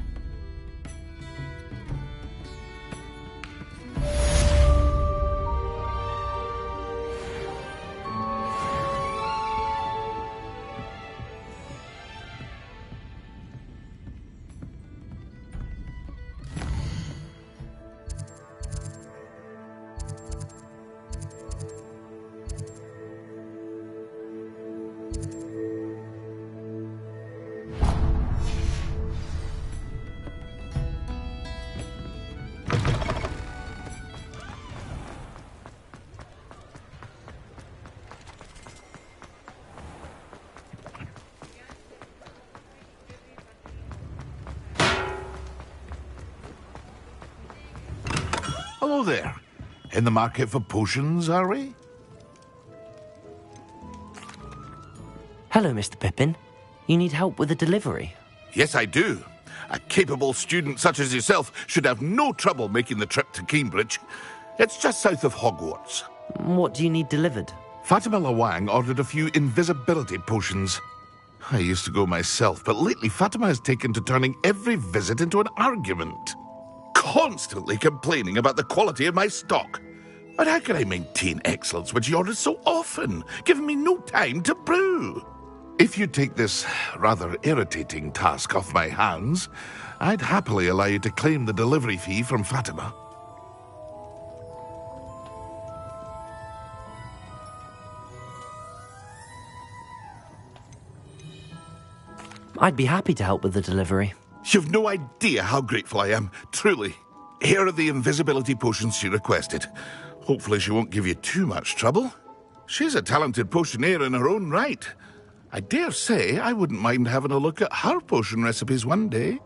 [SPEAKER 3] Hello there. In the market for potions, are we?
[SPEAKER 1] Hello, Mr. Pippin. You need help with a delivery?
[SPEAKER 3] Yes, I do. A capable student such as yourself should have no trouble making the trip to Cambridge. It's just south of Hogwarts.
[SPEAKER 1] What do you need delivered?
[SPEAKER 3] Fatima Lawang ordered a few invisibility potions. I used to go myself, but lately Fatima has taken to turning every visit into an argument. Constantly complaining about the quality of my stock. But how can I maintain excellence when she orders so often, giving me no time to brew? If you take this rather irritating task off my hands, I'd happily allow you to claim the delivery fee from Fatima.
[SPEAKER 1] I'd be happy to help with the delivery.
[SPEAKER 3] You've no idea how grateful I am, truly. Here are the invisibility potions she requested. Hopefully she won't give you too much trouble. She's a talented potioneer in her own right. I dare say I wouldn't mind having a look at her potion recipes one day.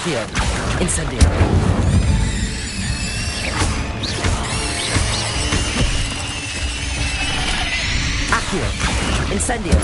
[SPEAKER 1] Accio. Incendio. Accio. Incendio.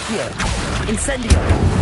[SPEAKER 1] Accio! Incendio!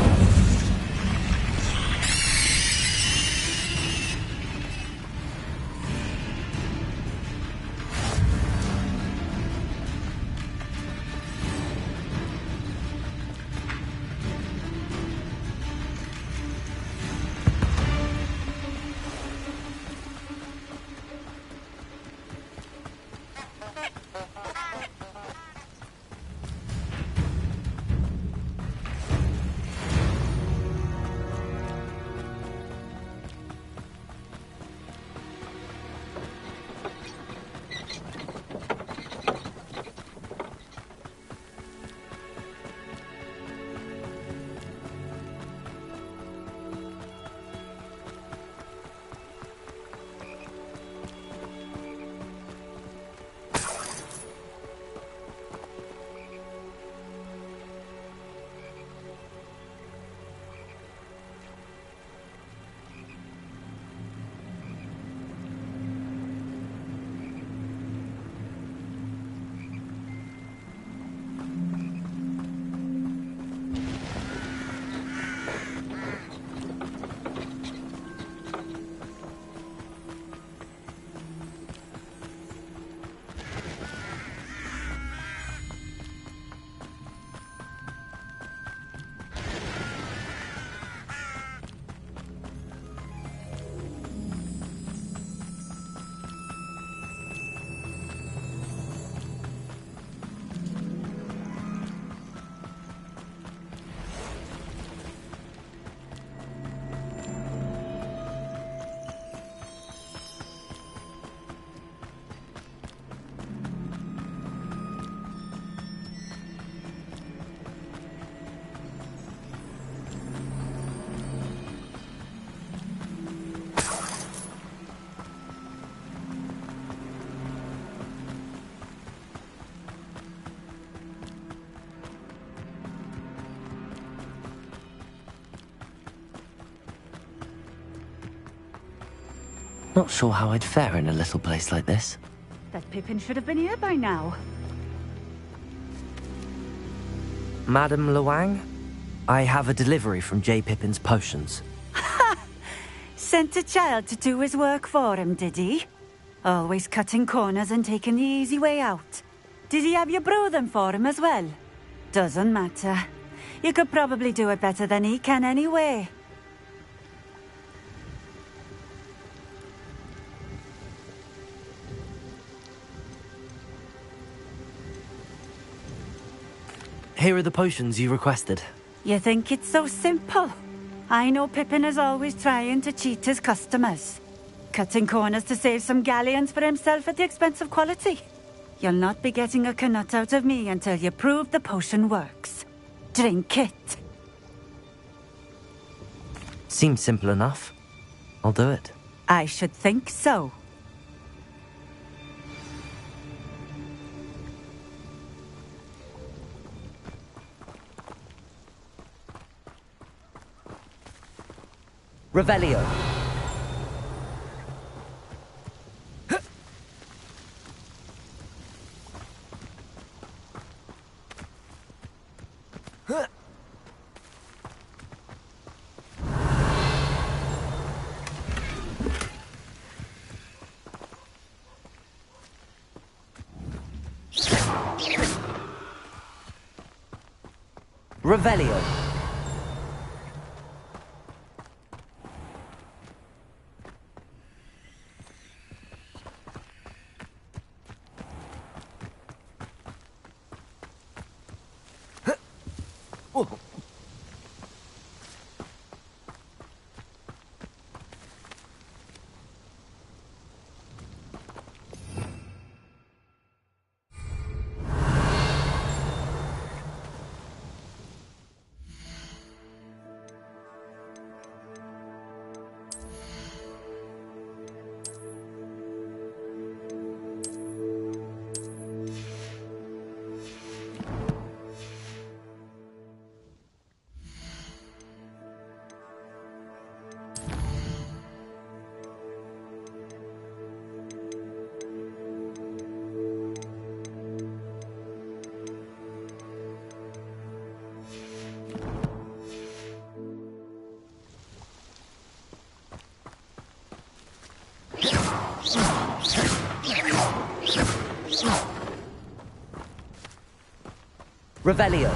[SPEAKER 1] Not sure how I'd fare in a little place like this.
[SPEAKER 15] That Pippin should have been here by now.
[SPEAKER 1] Madam Luang, I have a delivery from J. Pippin's potions.
[SPEAKER 15] Sent a child to do his work for him, did he? Always cutting corners and taking the easy way out. Did he have you brew them for him as well? Doesn't matter. You could probably do it better than he can anyway.
[SPEAKER 1] Here are the potions you requested.
[SPEAKER 15] You think it's so simple? I know Pippin is always trying to cheat his customers. Cutting corners to save some galleons for himself at the expense of quality. You'll not be getting a canut out of me until you prove the potion works. Drink it.
[SPEAKER 1] Seems simple enough. I'll do it.
[SPEAKER 15] I should think so.
[SPEAKER 1] Revelio. Revelio. Revelio.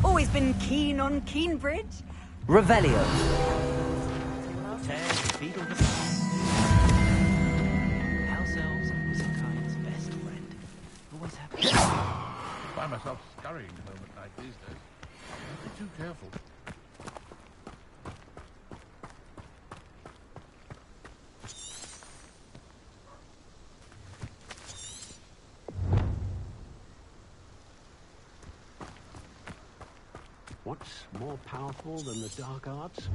[SPEAKER 6] Always been keen on Keenbridge.
[SPEAKER 1] Revelio.
[SPEAKER 9] House elves are Mistletoe's best friend. Always happy.
[SPEAKER 3] I find myself scurrying home at night these days. Be too careful.
[SPEAKER 8] What's more powerful than the dark arts?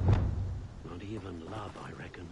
[SPEAKER 8] Not even love, I reckon.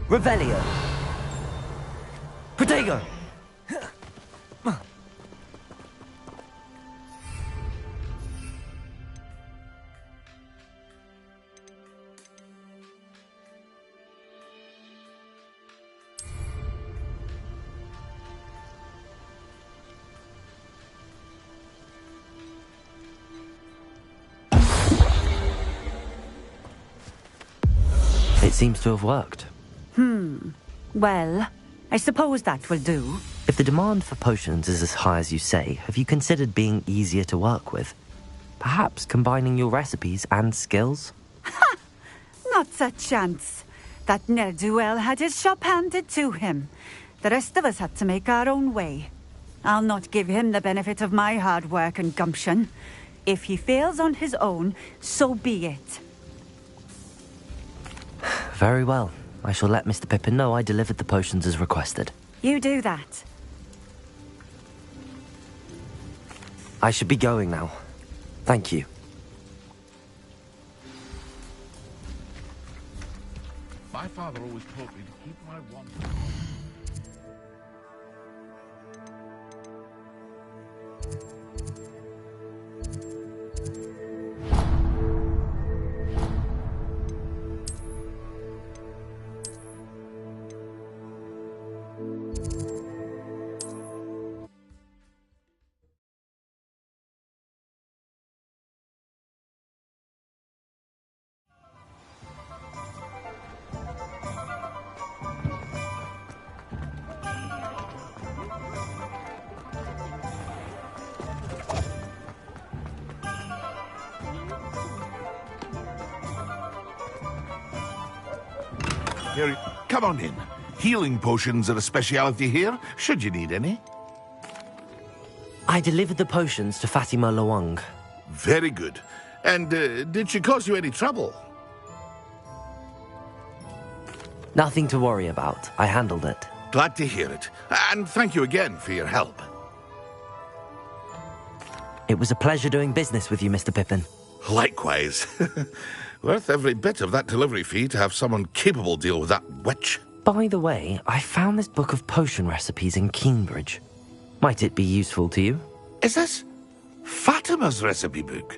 [SPEAKER 1] Revelio. Protego. It seems to have worked.
[SPEAKER 6] Well, I suppose that will do.
[SPEAKER 1] If the demand for potions is as high as you say, have you considered being easier to work with? Perhaps combining your recipes and skills?
[SPEAKER 6] Not a chance. That ne'er-do-well had his shop handed to him. The rest of us had to make our own way. I'll not give him the benefit of my hard work and gumption. If he fails on his own, so be it.
[SPEAKER 1] Very well. I shall let Mr. Pippin know I delivered the potions as requested.
[SPEAKER 6] You do that.
[SPEAKER 1] I should be going now. Thank you.
[SPEAKER 3] My father always taught me to keep my wand. Here, come on in. Healing potions are a speciality here, should you need any.
[SPEAKER 1] I delivered the potions to Fatima Lawang.
[SPEAKER 3] Very good. And did she cause you any trouble?
[SPEAKER 1] Nothing to worry about. I handled it.
[SPEAKER 3] Glad to hear it. And thank you again for your help.
[SPEAKER 1] It was a pleasure doing business with you, Mr. Pippin.
[SPEAKER 3] Likewise. Worth every bit of that delivery fee to have someone capable deal with that witch.
[SPEAKER 1] By the way, I found this book of potion recipes in Keenbridge. Might it be useful to you?
[SPEAKER 3] Is this Fatima's recipe book?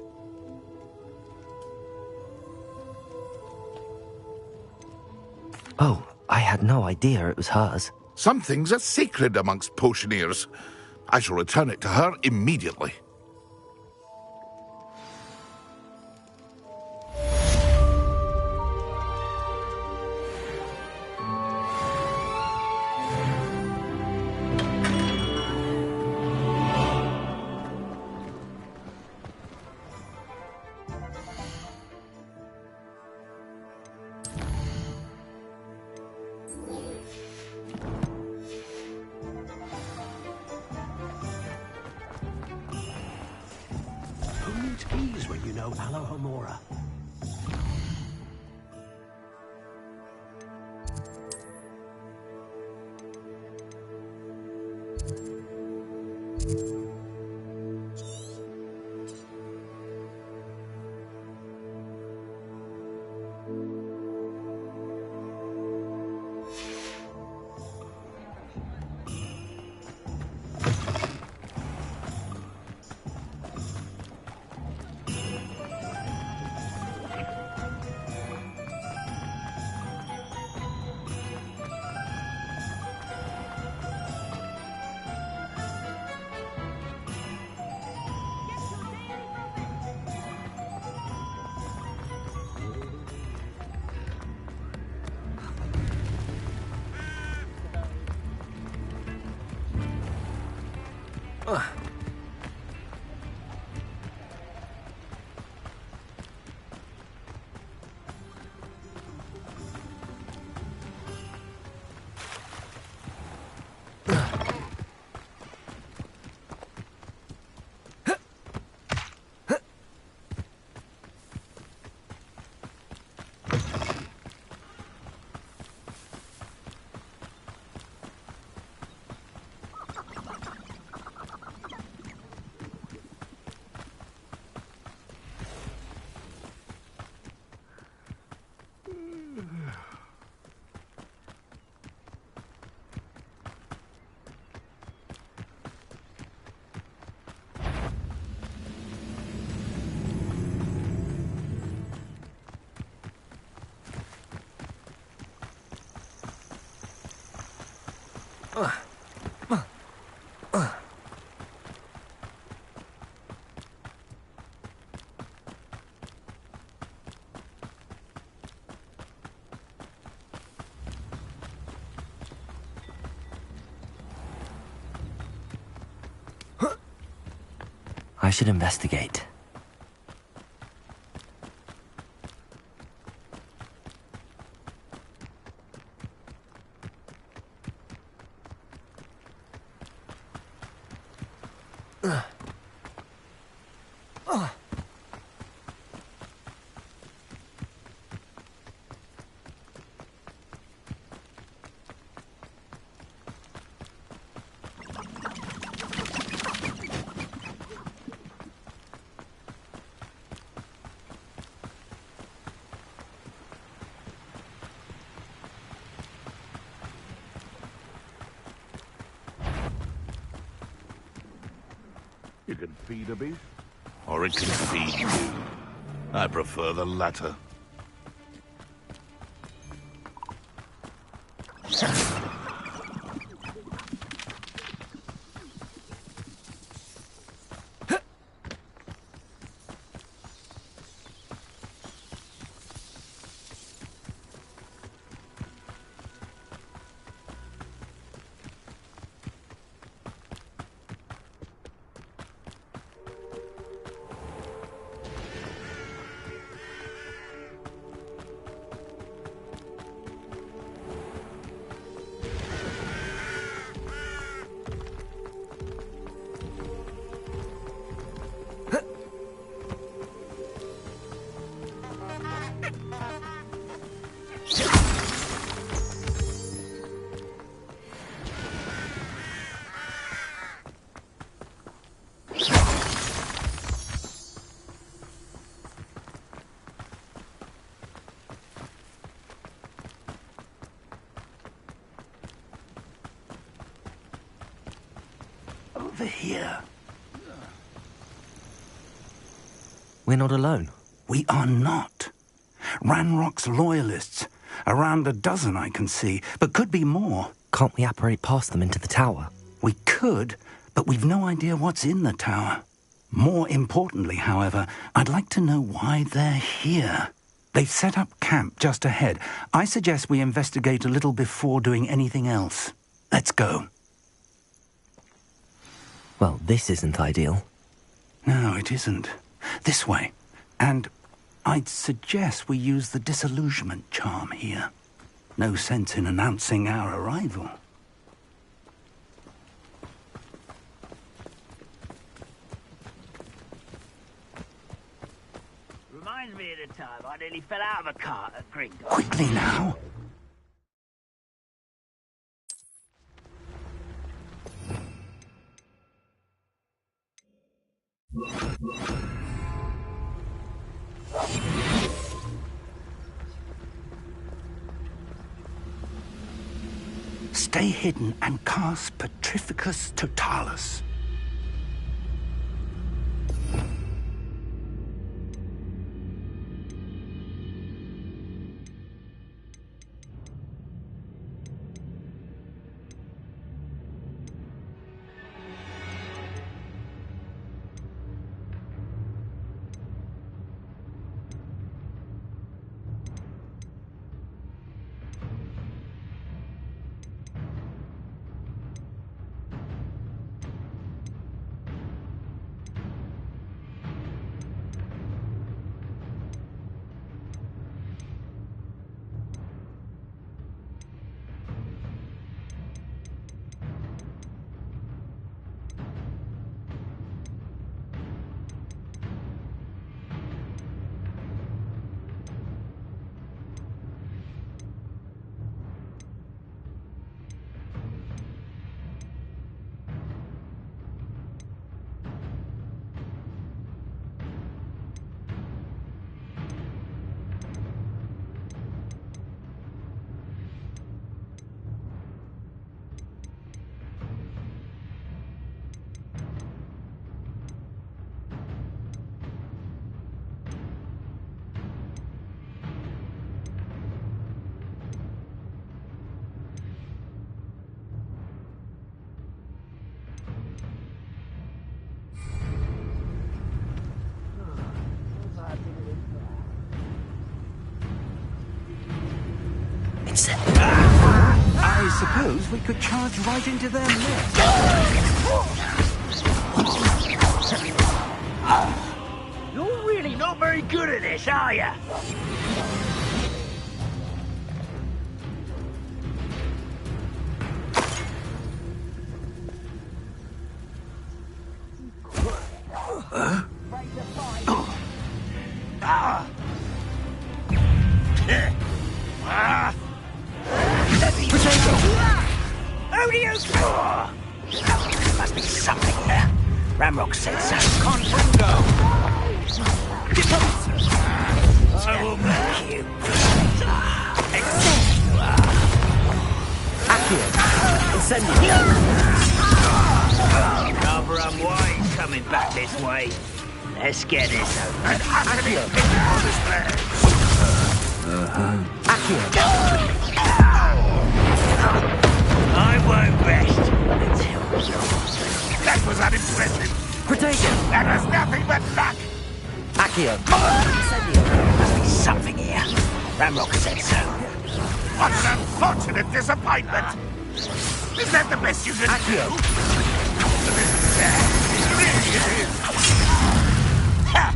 [SPEAKER 1] Oh, I had no idea it was hers.
[SPEAKER 3] Some things are sacred amongst potioneers. I shall return it to her immediately.
[SPEAKER 8] great ease when you know Alohomora.
[SPEAKER 1] I should investigate.
[SPEAKER 3] You can feed a beast, or it can feed you. I prefer the latter.
[SPEAKER 8] Over here.
[SPEAKER 1] We're not alone.
[SPEAKER 19] We are not. Ranrock's loyalists. Around a dozen I can see, but could be more.
[SPEAKER 1] Can't we apparate past them into the tower?
[SPEAKER 19] We could, but we've no idea what's in the tower. More importantly, however, I'd like to know why they're here. They've set up camp just ahead. I suggest we investigate a little before doing anything else. Let's go.
[SPEAKER 1] Well, this isn't ideal.
[SPEAKER 19] No, it isn't. This way. And I'd suggest we use the disillusionment charm here. No sense in announcing our arrival.
[SPEAKER 7] reminds me of the time I nearly fell out of a cart at Gringotts.
[SPEAKER 19] Quickly now. Stay hidden and cast Petrificus Totalis. I suppose we could charge right into their nest.
[SPEAKER 7] You're really not very good at this, are you? Must be something there. Ramrock said so. I will make you.
[SPEAKER 13] Accio! Incendio!
[SPEAKER 7] Rather unwise coming back this way. Let's get this over.
[SPEAKER 13] Accio!
[SPEAKER 7] I won't rest until...
[SPEAKER 3] That was unimpressive.
[SPEAKER 1] Protego!
[SPEAKER 3] That was nothing but luck.
[SPEAKER 1] Accio!
[SPEAKER 13] Incendio!
[SPEAKER 7] Must be something here. Ramrock said so.
[SPEAKER 3] What an unfortunate disappointment. Is that the best you can
[SPEAKER 1] Accio!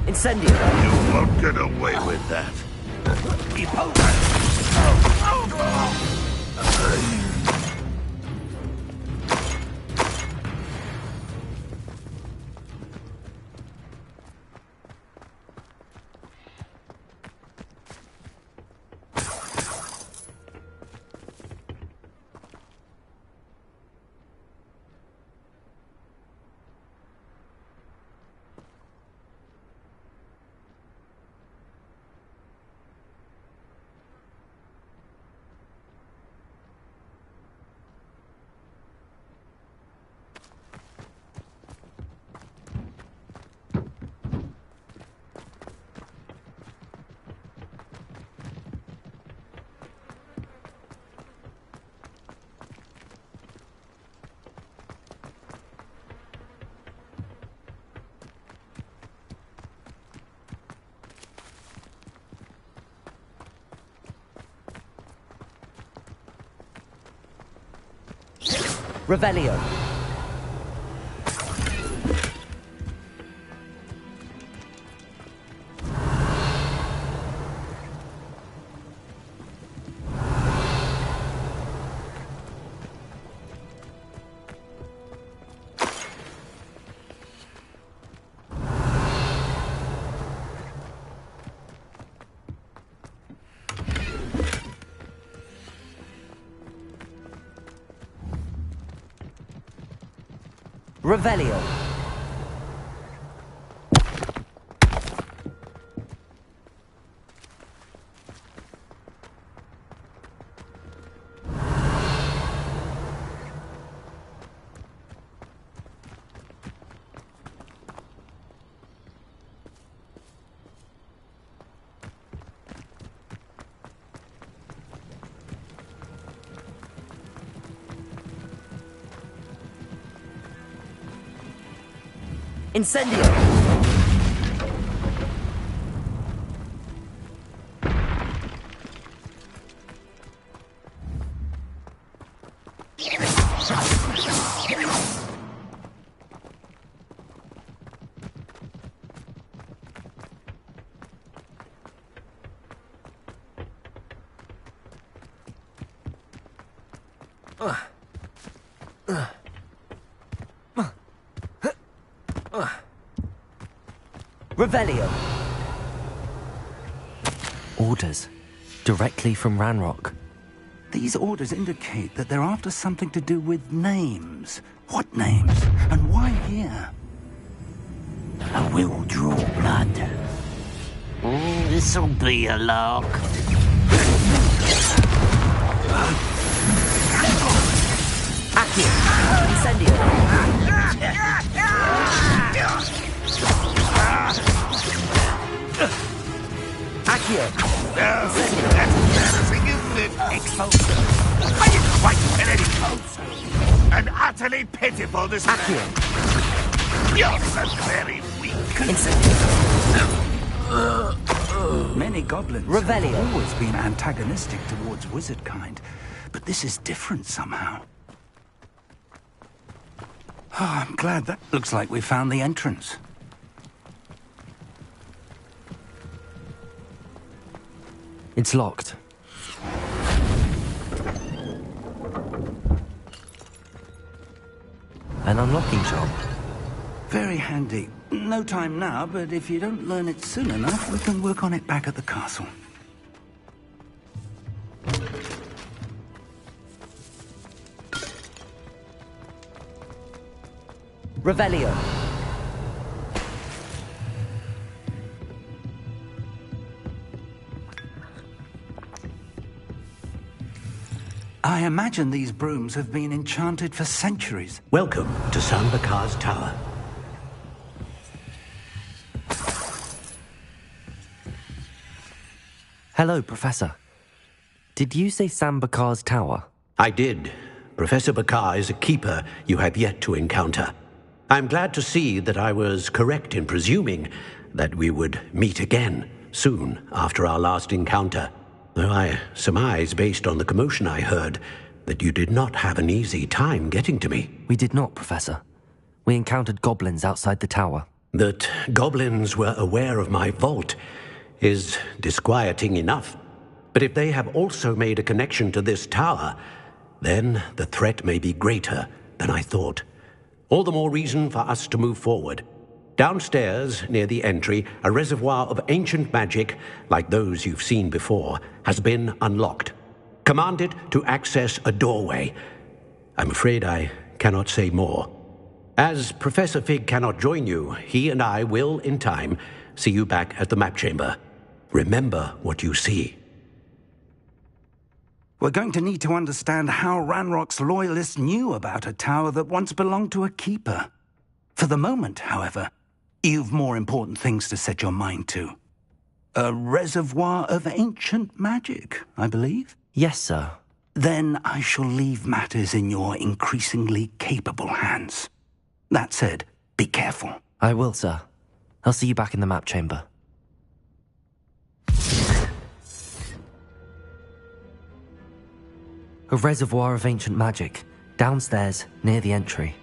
[SPEAKER 3] do?
[SPEAKER 1] Incendio!
[SPEAKER 3] You won't get away with that.
[SPEAKER 1] Revelio. Revelio. Incendio! Revelio. Orders. Directly from Ranrock.
[SPEAKER 19] These orders indicate that they're after something to do with names. What names? And why here?
[SPEAKER 7] I will draw blood. This'll be a lark.
[SPEAKER 1] Accio. Incendio. Accio.
[SPEAKER 3] That's embarrassing, isn't it? Expulso. I didn't quite get any closer. An utterly pitiful display. You're so very weak.
[SPEAKER 19] Many goblins
[SPEAKER 1] Revelio.
[SPEAKER 19] have always been antagonistic towards wizard kind, but this is different somehow. Oh, I'm glad. That looks like we found the entrance.
[SPEAKER 1] It's locked. An unlocking shop.
[SPEAKER 19] Very handy. No time now, but if you don't learn it soon enough, we can work on it back at the castle.
[SPEAKER 1] Revelio.
[SPEAKER 19] I imagine these brooms have been enchanted for centuries.
[SPEAKER 8] Welcome to Sambakar's Tower.
[SPEAKER 1] Hello, Professor. Did you say Sambakar's Tower?
[SPEAKER 8] I did. Professor Bakar is a keeper you have yet to encounter. I'm glad to see that I was correct in presuming that we would meet again soon after our last encounter. Though I surmise, based on the commotion I heard, that you did not have an easy time getting to me.
[SPEAKER 1] We did not, Professor. We encountered goblins outside the tower.
[SPEAKER 8] That goblins were aware of my vault is disquieting enough. But if they have also made a connection to this tower, then the threat may be greater than I thought. All the more reason for us to move forward. Downstairs, near the entry, a reservoir of ancient magic, like those you've seen before, has been unlocked. Command it to access a doorway. I'm afraid I cannot say more. As Professor Fig cannot join you, he and I will, in time, see you back at the map chamber. Remember what you see.
[SPEAKER 19] We're going to need to understand how Ranrock's loyalists knew about a tower that once belonged to a keeper. For the moment, however, you've more important things to set your mind to. A reservoir of ancient magic, I believe?
[SPEAKER 1] Yes, sir.
[SPEAKER 19] Then I shall leave matters in your increasingly capable hands. That said, be careful.
[SPEAKER 1] I will, sir. I'll see you back in the map chamber. A reservoir of ancient magic, downstairs, near the entry.